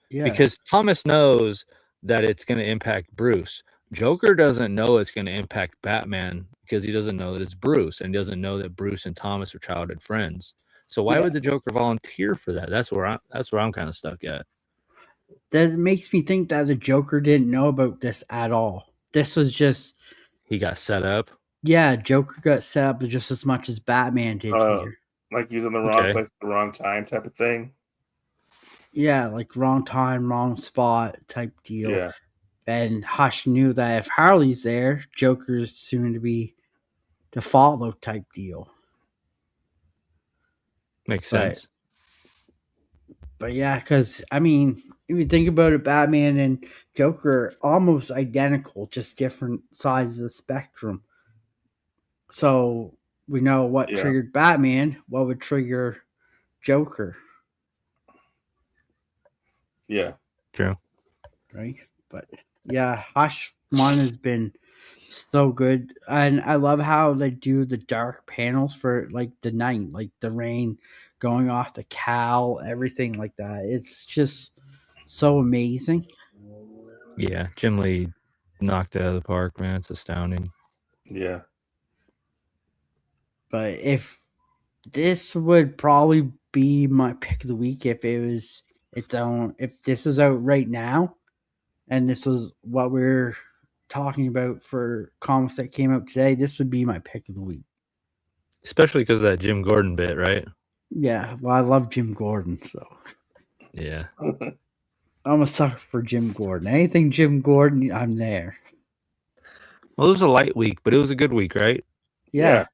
Yeah. Because Thomas knows that it's going to impact Bruce. Joker doesn't know it's going to impact Batman because he doesn't know that it's Bruce, and he doesn't know that Bruce and Thomas are childhood friends. So why would the Joker volunteer for that? That's where I'm kind of stuck at. That makes me think that the Joker didn't know about this at all. This was just, he got set up. Yeah, Joker got set up just as much as Batman did here. Like he was in the wrong place at the wrong time type of thing. Yeah, like wrong time, wrong spot type deal. Yeah. And Hush knew that if Harley's there, Joker's soon to be to follow type deal. Makes sense. But yeah, because I mean, if you think about it, Batman and Joker are almost identical, just different sides of the spectrum. So we know what triggered Batman, what would trigger Joker. Yeah. True. Right? But yeah, Hush 1 has been so good. And I love how they do the dark panels for like the night, like the rain going off the cowl, everything like that. It's just so amazing. Yeah, Jim Lee knocked it out of the park, man. It's astounding. Yeah. But if This would probably be my pick of the week if it was its own. If this was out right now, and this was what we're talking about for comics that came out today, this would be my pick of the week. Especially because of that Jim Gordon bit, right? Yeah, well, I love Jim Gordon, so Yeah. I'm a sucker for Jim Gordon. Anything Jim Gordon, I'm there. Well, it was a light week, but it was a good week, right? Yeah.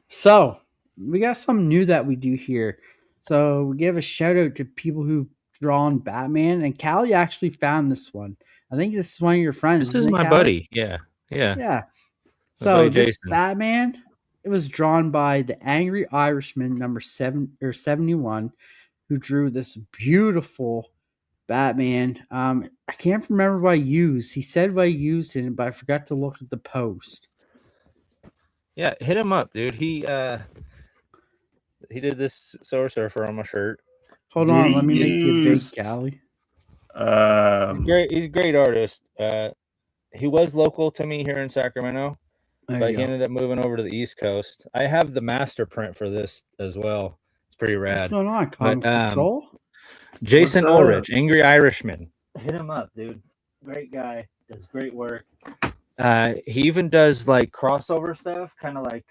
So we got something new that we do here. So we give a shout out to people who've drawn Batman, and Callie actually found this one. I think this is one of your friends. This is my Callie? buddy. Yeah. Yeah. So this Batman, it was drawn by the Angry Irishman number 71, who drew this beautiful Batman. I can't remember what I used. He said what I used in it, but I forgot to look at the post. Yeah, hit him up, dude. He did this Silver Surfer on my shirt. Hold on, let me make you big, Callie. He's a great artist. He was local to me here in Sacramento, but he ended up moving over to the East Coast. I have the master print for this as well. It's pretty rad. What's going on, Comic Control? Jason Ulrich, Angry Irishman. Hit him up, dude. Great guy. Does great work. He even does like crossover stuff, kind of like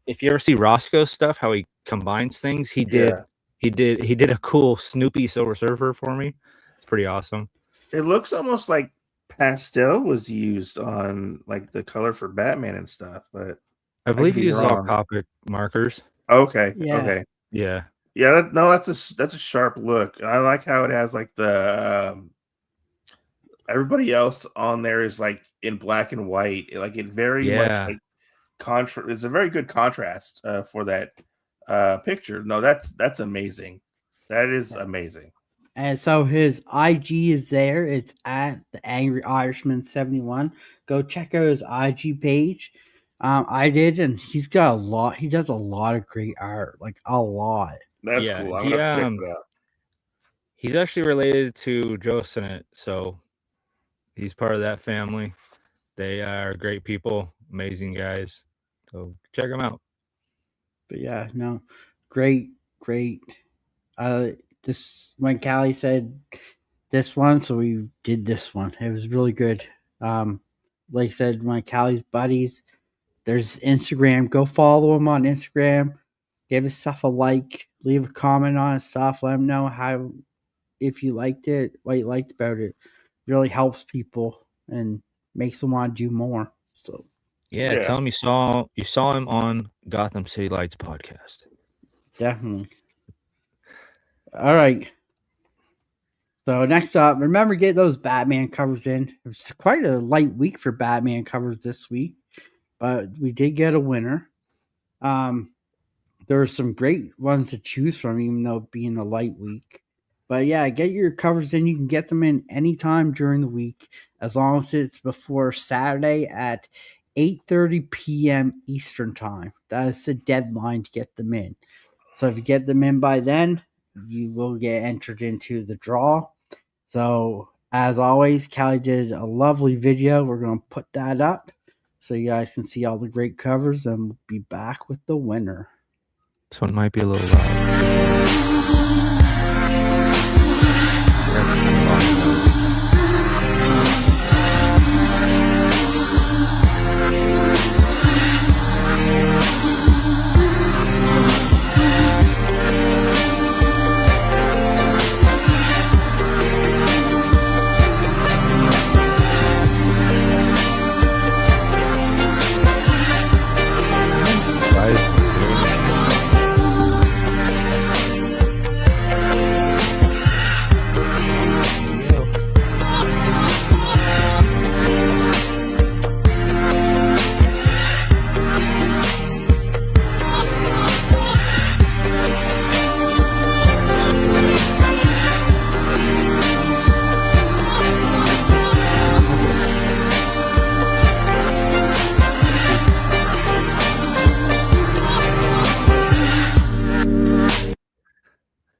if you ever see Roscoe's stuff, how he combines things. He did a cool Snoopy Silver Surfer for me. It's pretty awesome. It looks almost like pastel was used on like the color for Batman and stuff, but I believe he uses all Copic markers. Okay. Yeah. Okay. Yeah. Yeah. That's a sharp look. I like how it has like the everybody else on there is like in black and white. Like it very much like it's a very good contrast for that picture. No, that's amazing. That is amazing. And so his IG is there. It's at the Angry Irishman 71. Go check out his IG page. I did, and he's got a lot. He does a lot of great art, like a lot. That's cool. I'm gonna have to check it out. He's actually related to Joe Sinnott, so he's part of that family. They are great people, amazing guys. So check them out. But yeah, no, great. This when Callie said this one, so we did this one. It was really good. Like I said, one of Callie's buddies. There's Instagram. Go follow him on Instagram. Give his stuff a like. Leave a comment on his stuff. Let him know how, if you liked it, what you liked about it. It really helps people and makes them want to do more. So yeah, tell him you saw him on Gotham City Lights podcast. Definitely. All right. So next up, remember get those Batman covers in. It was quite a light week for Batman covers this week, but we did get a winner. There were some great ones to choose from, even though being a light week. But yeah, get your covers in. You can get them in anytime during the week, as long as it's before Saturday at 8:30 p.m. Eastern time. That is the deadline to get them in. So if you get them in by then, you will get entered into the draw. So as always, Callie did a lovely video. We're going to put that up so you guys can see all the great covers, and we'll be back with the winner. This one might be a little loud.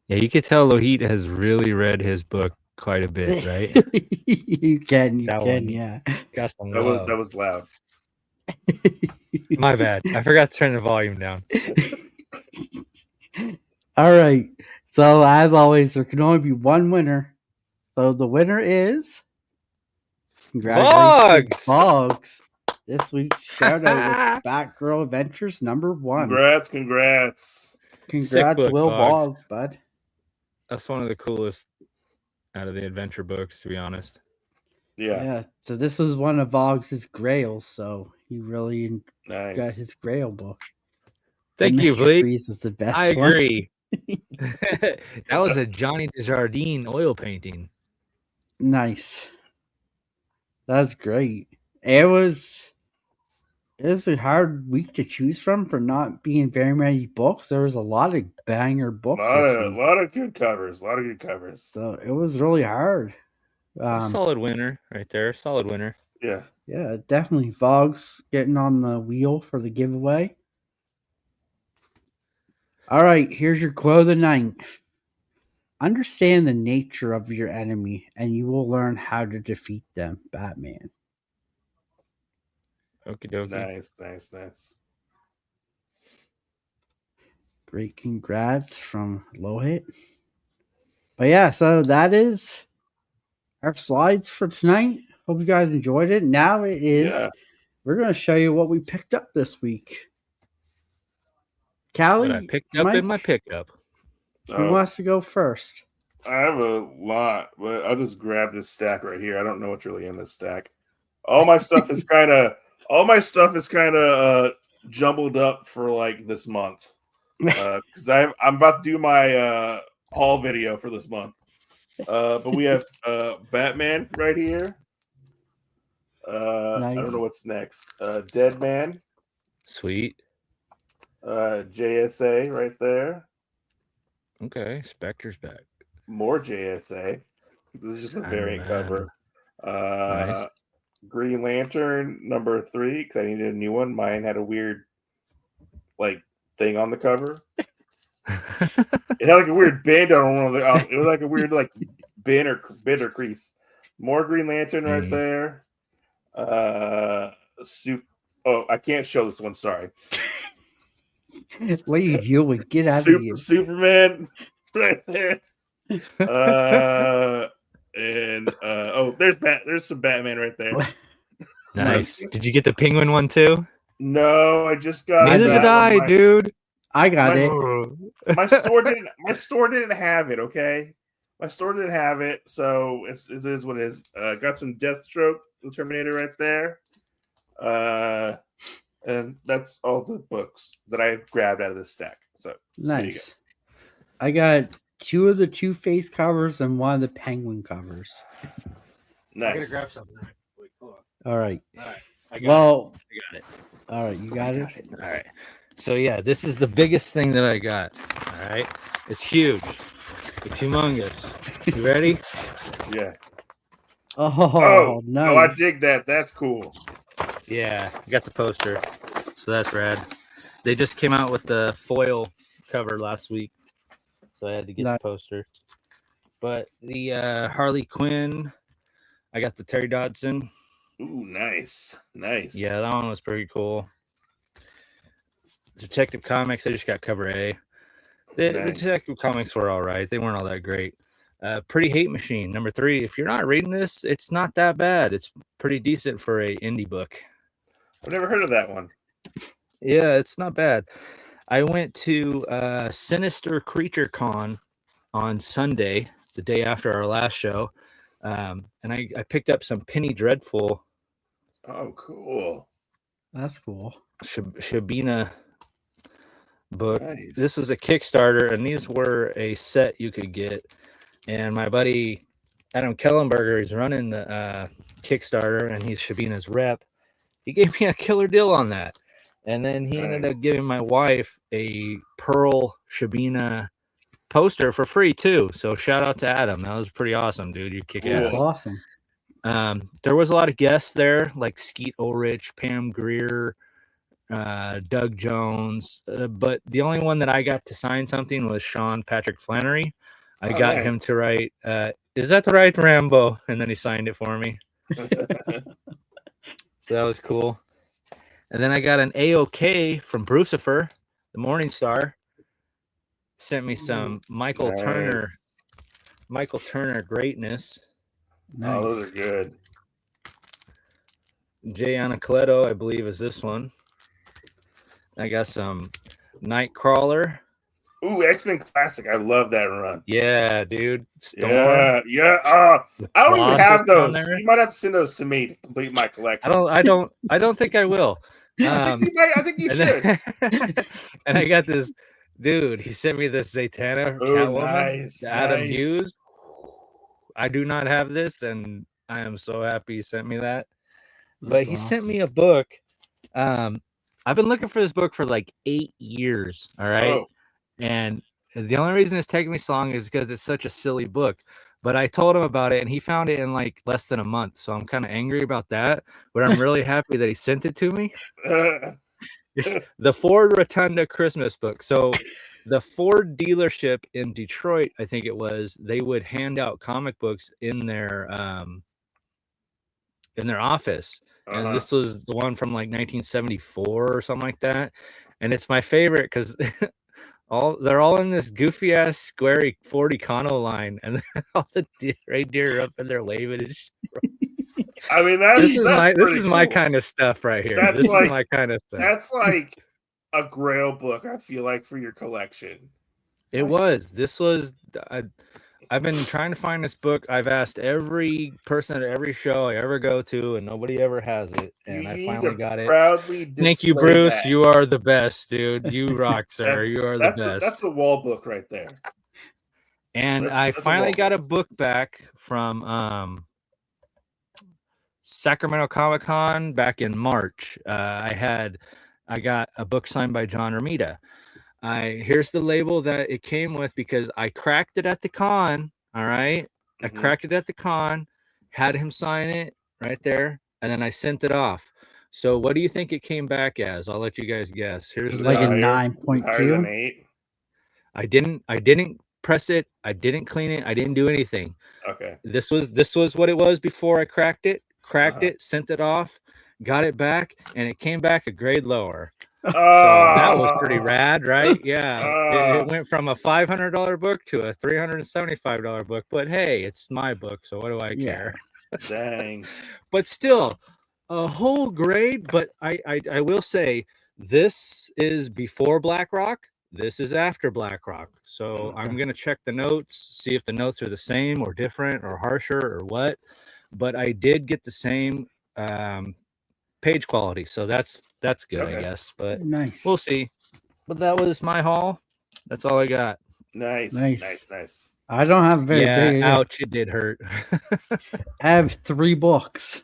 Yeah, you could tell Lohit has really read his book quite a bit, right? you can, yeah. Got some that was loud. My bad. I forgot to turn the volume down. All right. So as always, there can only be one winner. So the winner is congratulations, Vlogs! Boggs. This week's shout out with Batgirl Adventures #1. Congrats. Sick Congrats, book, Will Boggs. Boggs, bud. That's one of the coolest out of the adventure books, to be honest. Yeah. So this was one of Boggs' grails. So he really got Nice. his grail book. Thank you, Mr. Blake. Freeze is the best I one. agree. That was a Johnny Desjardins oil painting. Nice. That's great. It was a hard week to choose from for not being very many books. There was a lot of banger books A lot of good covers. So it was really hard. Solid winner right there. Solid winner. Yeah. Yeah, definitely. Vogs getting on the wheel for the giveaway. All right, here's your quote of the night. Understand the nature of your enemy, and you will learn how to defeat them, Batman. Okie dokie. Nice. Great congrats from Lohit. But yeah, so that is our slides for tonight. Hope you guys enjoyed it. Now it is. Yeah. We're going to show you what we picked up this week. Callie, What I picked up in my pickup. Who wants to go first? I have a lot, but I'll just grab this stack right here. I don't know what's really in this stack. All my stuff is kind of jumbled up for like this month because I'm about to do my haul video for this month. But we have Batman right here. Nice. I don't know what's next. Dead Man. Sweet. JSA right there. Okay, Spectre's back. More JSA. This is just a variant cover. Nice. Green Lantern #3 because I needed a new one. Mine had a weird like thing on the cover. It had like a weird band on one of the. It was like a weird like bit or crease. More Green Lantern right there. Oh, I can't show this one. Sorry. What are you doing? Get out of here. Superman right there. There's some Batman right there. Nice. Did you get the penguin one too? No, I just got. Neither did I, dude. I got it. My store didn't have it. Okay, my store didn't have it, so it is what it is. Got some Deathstroke, the Terminator right there. And that's all the books that I grabbed out of this stack. So nice. I got 2 of the Twoface covers and 1 of the Penguin covers. Nice. I'm gonna grab something. Wait, hold on. All right. I got it. All right, you got it. All right. So yeah, this is the biggest thing that I got. All right. It's huge. It's humongous. You ready? Yeah. Oh, nice. Oh, I dig that. That's cool. Yeah, I got the poster, so that's rad. They just came out with the foil cover last week, so I had to get the poster. But the Harley Quinn, I got the Terry Dodson. Ooh, nice. Yeah, that one was pretty cool. Detective Comics, I just got cover A. The Detective Comics were all right. They weren't all that great. Pretty Hate Machine, #3. If you're not reading this, it's not that bad. It's pretty decent for a indie book. I've never heard of that one. Yeah, it's not bad. I went to Sinister Creature Con on Sunday, the day after our last show, and I picked up some Penny Dreadful. Oh, cool. That's cool. Shabina book. Nice. This is a Kickstarter, and these were a set you could get. And my buddy Adam Kellenberger is running the Kickstarter, and he's Shabina's rep. He gave me a killer deal on that. And then he ended up giving my wife a Pearl Shabina poster for free too. So shout out to Adam. That was pretty awesome, dude. You kick ass. That's awesome. There was a lot of guests there, like Skeet Ulrich, Pam Grier, Doug Jones. But the only one that I got to sign something was Sean Patrick Flannery. I got him to write, "Is that the right Rambo?" And then he signed it for me. So that was cool. And then I got an AOK from Brucifer, the Morning Star. Sent me some Michael Turner greatness. Nice. Oh, those are good. Jay Anacleto, I believe, is this one. I got some Nightcrawler. Ooh, X-Men Classic. I love that run. Yeah, dude. Storm. Yeah. I don't even have those. You might have to send those to me to complete my collection. I don't think I will. I think you should. And I got this dude. He sent me this Zatanna Catwoman, Adam Hughes. I do not have this, and I am so happy he sent me that. But he sent me a book. I've been looking for this book for like 8 years. All right. Oh. And the only reason it's taking me so long is because it's such a silly book. But I told him about it, and he found it in like less than a month. So I'm kind of angry about that. But I'm really happy that he sent it to me. It's the Ford Rotunda Christmas book. So the Ford dealership in Detroit, I think it was, they would hand out comic books in their office. And this was the one from like 1974 or something like that. And it's my favorite because they're all in this goofy ass square Ford Econo line, and all the reindeer are up in there waving and shit. I mean, this is my kind of stuff right here. This is my kind of stuff. That's like a Grail book, I feel like, for your collection. This was I've been trying to find this book. I've asked every person at every show I ever go to, and nobody ever has it. And I finally got it. Thank you, Bruce. That. You are the best, dude. You rock, sir. You are the best. That's a wall book right there. And I finally got a book back from Sacramento Comic-Con back in March. I got a book signed by John Romita. Here's the label that it came with because I cracked it at the con. All right. Mm-hmm. I cracked it at the con, had him sign it right there, and then I sent it off. So what do you think it came back as? I'll let you guys guess. Here's like a 9.2. I didn't press it. I didn't clean it. I didn't do anything. Okay. This was what it was before I cracked it. It, sent it off, got it back, and it came back a grade lower. So that was pretty rad, right? Yeah. It went from a $500 book to a $375 book, but hey, it's my book, so what do I care? Dang. But still, a whole grade. But I will say this is before BlackRock. This is after BlackRock. So I'm gonna check the notes, see if the notes are the same or different or harsher or what. But I did get the same page quality, so that's good, okay. I guess. But nice. We'll see. But that was my haul. That's all I got. Nice. I don't have very big. Ouch! It did hurt. I have 3 books.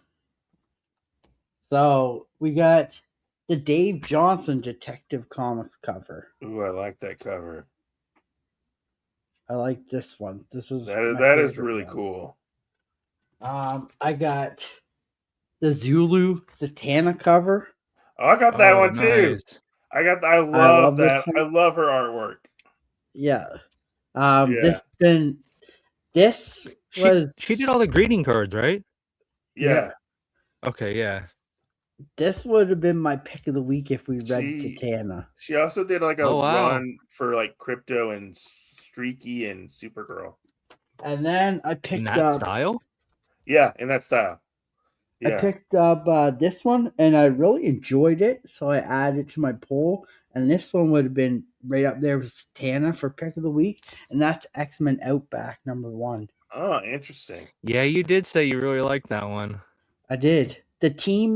So we got the Dave Johnson Detective Comics cover. Ooh, I like that cover. I like this one. That is really cool. I got the Zulu Zatanna cover. Oh, I got that one too. I love that. I love her artwork. Yeah. She did all the greeting cards, right? Yeah. Okay, yeah. This would have been my pick of the week if we read Zatanna. She also did like a run for like Crypto and Streaky and Supergirl. And then I picked in that style? Yeah, in that style. Yeah. I picked up this one, and I really enjoyed it, so I added it to my poll. And this one would have been right up there with Zatanna for pick of the week, and that's X-Men Outback #1. Oh, interesting. Yeah, you did say you really liked that one. I did. The team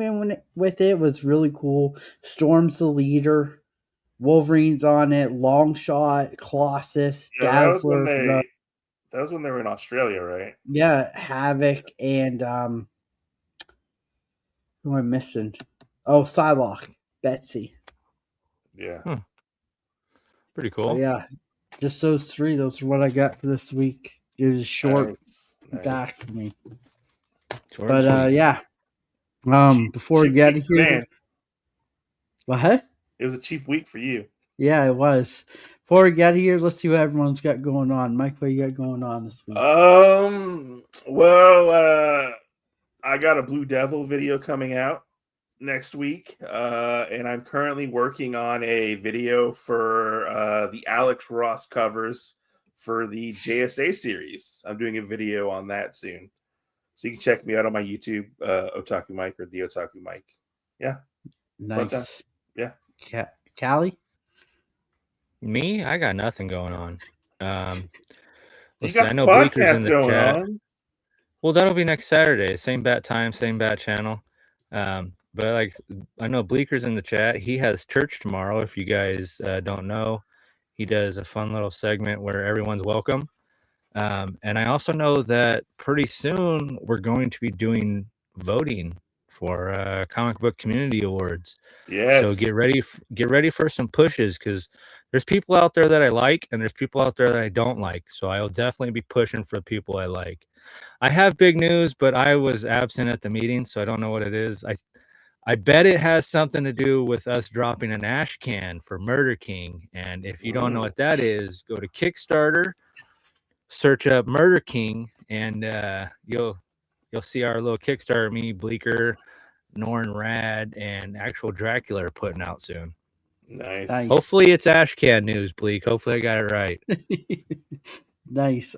with it was really cool. Storm's the leader. Wolverine's on it. Longshot, Colossus, Dazzler. That was when they were in Australia, right? Yeah, Havoc and who am I missing? Oh, Psylocke, Betsy. Yeah. Pretty cool. But yeah, just those 3. Those are what I got for this week. It was short back for me. But yeah. Before we get here. Man. What? It was a cheap week for you. Yeah, it was. Before we get here, let's see what everyone's got going on. Mike, what you got going on this week? Well, I got a Blue Devil video coming out. next week, and I'm currently working on a video for the Alex Ross covers for the JSA series. I'm doing a video on that soon, so you can check me out on my YouTube, Otaku Mike or the Otaku Mike. Yeah, nice. Yeah, Callie. Me, I got nothing going on. you Listen, got I the know Bleaker's in podcast the going chat. on. Well, that'll be next Saturday. Same bat time, same bat channel. But like, I know Bleaker's in the chat. He has church tomorrow. If you guys don't know, he does a fun little segment where everyone's welcome. And I also know that pretty soon we're going to be doing voting for comic book community awards. Yes. So get ready for some pushes, because there's people out there that I like and there's people out there that I don't like. So I'll definitely be pushing for the people I like. I have big news, but I was absent at the meeting, so I don't know what it is. I bet it has something to do with us dropping an ash can for Murder King. And if you don't know what that is, go to Kickstarter, search up Murder King, and you'll see our little Kickstarter, me, Bleaker, Norn Rad, and actual Dracula are putting out soon. Nice. Hopefully it's ash can news, Bleak. Hopefully I got it right. Nice.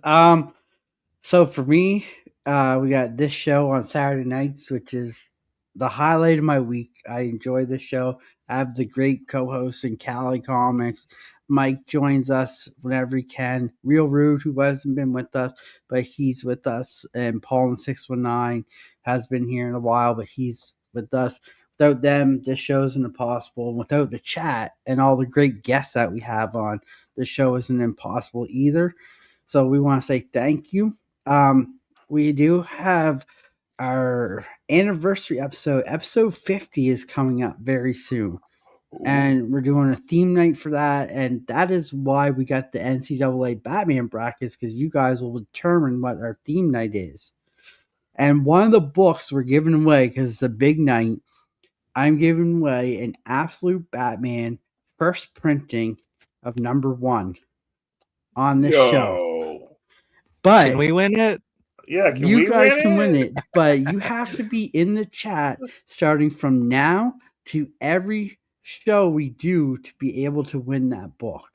So for me, we got this show on Saturday nights, which is the highlight of my week. I enjoy this show. I have the great co-host in Cali Comics. Mike joins us whenever he can. Real Rude, who hasn't been with us, but he's with us. And Paul in 619 has been here in a while, but he's with us. Without them, this show isn't impossible. Without the chat and all the great guests that we have on, the show isn't impossible either. So we want to say thank you. We do have our anniversary episode 50 is coming up very soon. And we're doing a theme night for that. And that is why we got the NCAA Batman brackets, because you guys will determine what our theme night is. And one of the books we're giving away, because it's a big night, I'm giving away an Absolute Batman first printing of #1 on this show. But can we win it? Yeah, you guys can win it, but you have to be in the chat starting from now to every show we do to be able to win that book.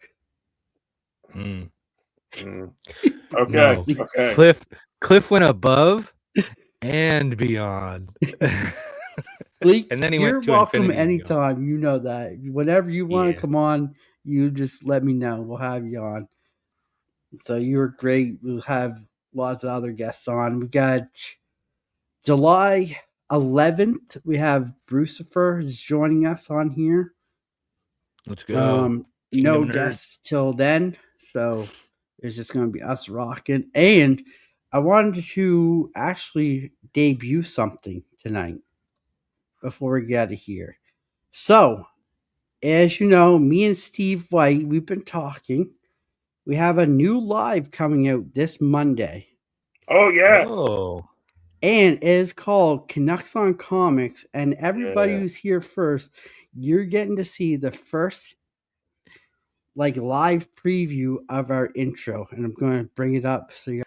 Okay. No. Okay. Cliff went above and beyond. Bleak, and then you're welcome anytime. You know that. Whenever you want to come on, you just let me know. We'll have you on. So you're great. We'll have lots of other guests on. We got July 11th. We have Brucifer is joining us on here. Let's go. No guests till then. So it's just going to be us rocking. And I wanted to actually debut something tonight before we get out of here. So, as you know, me and Steve White, we've been talking. We have a new live coming out this Monday. Oh, yes. Oh. And it is called Canucks on Comics. And everybody who's here first, you're getting to see the first live preview of our intro. And I'm going to bring it up so you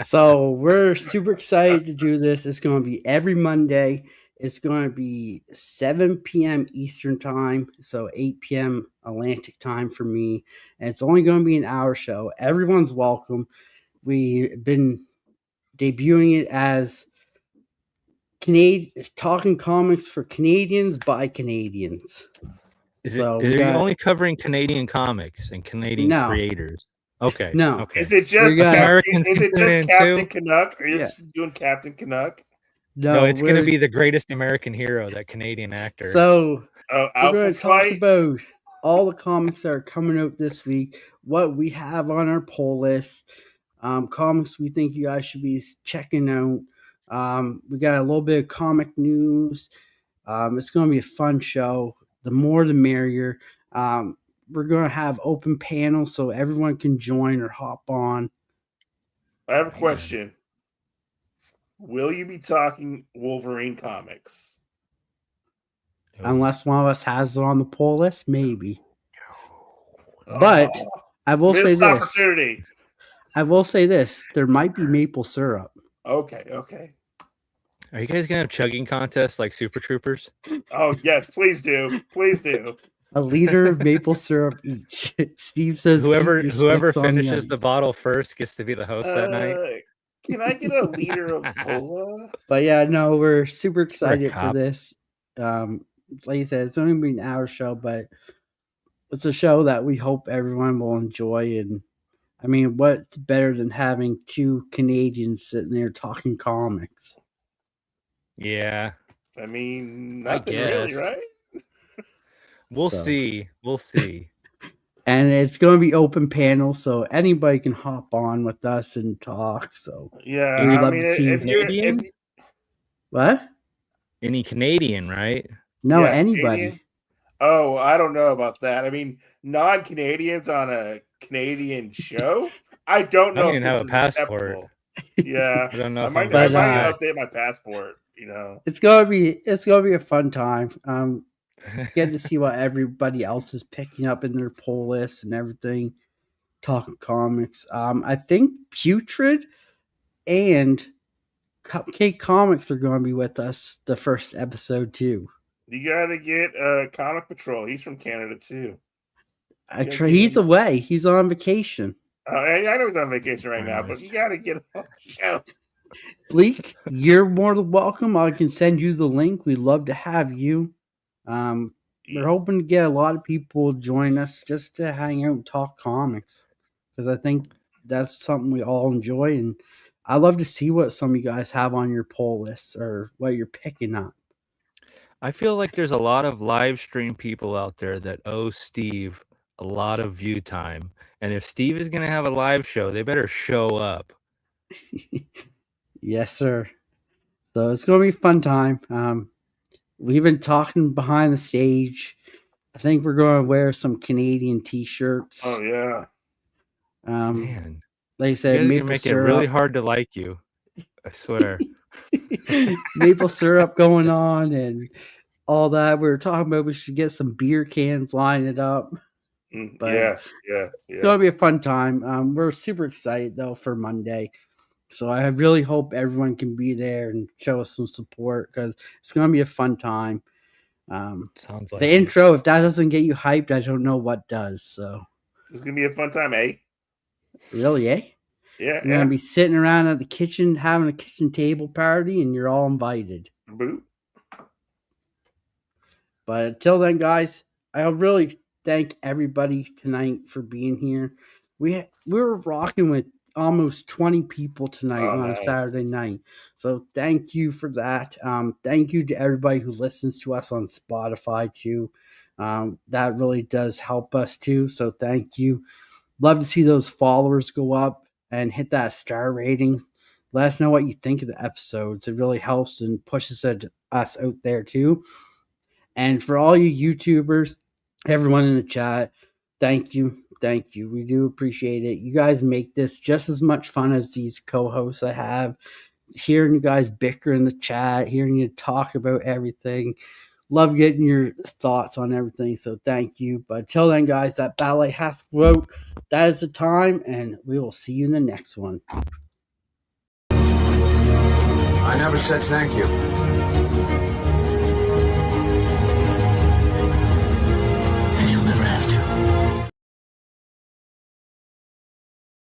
So we're super excited to do this. It's going to be every Monday. It's going to be 7 p.m. Eastern time, so 8 p.m. Atlantic time for me. And it's only going to be an hour show. Everyone's welcome. We've been debuting it as talking comics for Canadians by Canadians. Are you only covering Canadian comics and Canadian creators? Okay. No. Okay. Is it just Americans? Is it just Captain Canuck? Are you just doing Captain Canuck? No, it's going to be the greatest American hero, that Canadian actor. So we're going to talk about all the comics that are coming out this week, what we have on our poll list, comics we think you guys should be checking out. We got a little bit of comic news. It's going to be a fun show. The more, the merrier. We're going to have open panels so everyone can join or hop on. I have a question. Will you be talking Wolverine comics? Unless one of us has it on the poll list, maybe. But I will say this. Opportunity. I will say this. There might be maple syrup. Okay. Are you guys gonna have chugging contests like Super Troopers? Oh yes, please do, please do. A liter of maple syrup each. Steve says, Whoever keep your sticks on finishes the ice. bottle first gets to be the host that night. Can I get a liter of cola? But yeah, no, we're super excited for cop. this. Like I said, it's only been an hour show, but it's a show that we hope everyone will enjoy. And I mean, what's better than having two Canadians sitting there talking comics? Yeah. I mean, nothing really, right? We'll see. We'll see. And it's going to be open panel, so anybody can hop on with us and talk. So yeah, we'd I love mean, to see Canadian. What? Any Canadian, right? No, yeah, anybody. Canadian? Oh, I don't know about that. I mean, non-Canadians on a Canadian show? I don't know I don't if even this have a is passport. acceptable. Yeah, I don't know. I If might I'm update my passport. You know, it's gonna be a fun time. Getting to see what everybody else is picking up in their poll lists and everything. Talking comics. I think Putrid and Cupcake Comics are going to be with us the first episode too. you got to get Comic Patrol. He's from Canada too. He's away. He's on vacation. I know he's on vacation right now, but you got to get him on the show. Bleak, you're more than welcome. I can send you the link. We'd love to have you. We're hoping to get a lot of people to join us just to hang out and talk comics, because I think that's something we all enjoy, and I love to see what some of you guys have on your poll lists or what you're picking up. I feel like there's a lot of live stream people out there that owe Steve a lot of view time, and if Steve is going to have a live show, they better show up. Yes, sir. So it's going to be a fun time. We've been talking behind the stage. I think we're going to wear some Canadian T-shirts. Oh yeah. Man, like I said, you guys make it really hard to like you. I swear. Maple syrup going on and all that. We were talking about we should get some beer cans, line it up. But yeah. It's going to be a fun time. We're super excited though for Monday. So I really hope everyone can be there and show us some support, because it's going to be a fun time. Sounds like the intro, if that doesn't get you hyped, I don't know what does. So it's going to be a fun time, eh? Really, eh? Yeah. You're going to be sitting around at the kitchen having a kitchen table party, and you're all invited. Boo. But until then, guys, I really thank everybody tonight for being here. We were rocking with almost 20 people tonight on a Saturday night. So thank you for that. Thank you to everybody who listens to us on Spotify too. That really does help us too. So thank you. Love to see those followers go up and hit that star rating. Let us know what you think of the episodes. It really helps and pushes us out there too. And for all you YouTubers, everyone in the chat, thank you. Thank you. We do appreciate it. You guys make this just as much fun as these co-hosts I have. Hearing you guys bicker in the chat, hearing you talk about everything. Love getting your thoughts on everything. So thank you. But until then, guys, that ballet has to vote. That is the time, and we will see you in the next one. I never said thank you.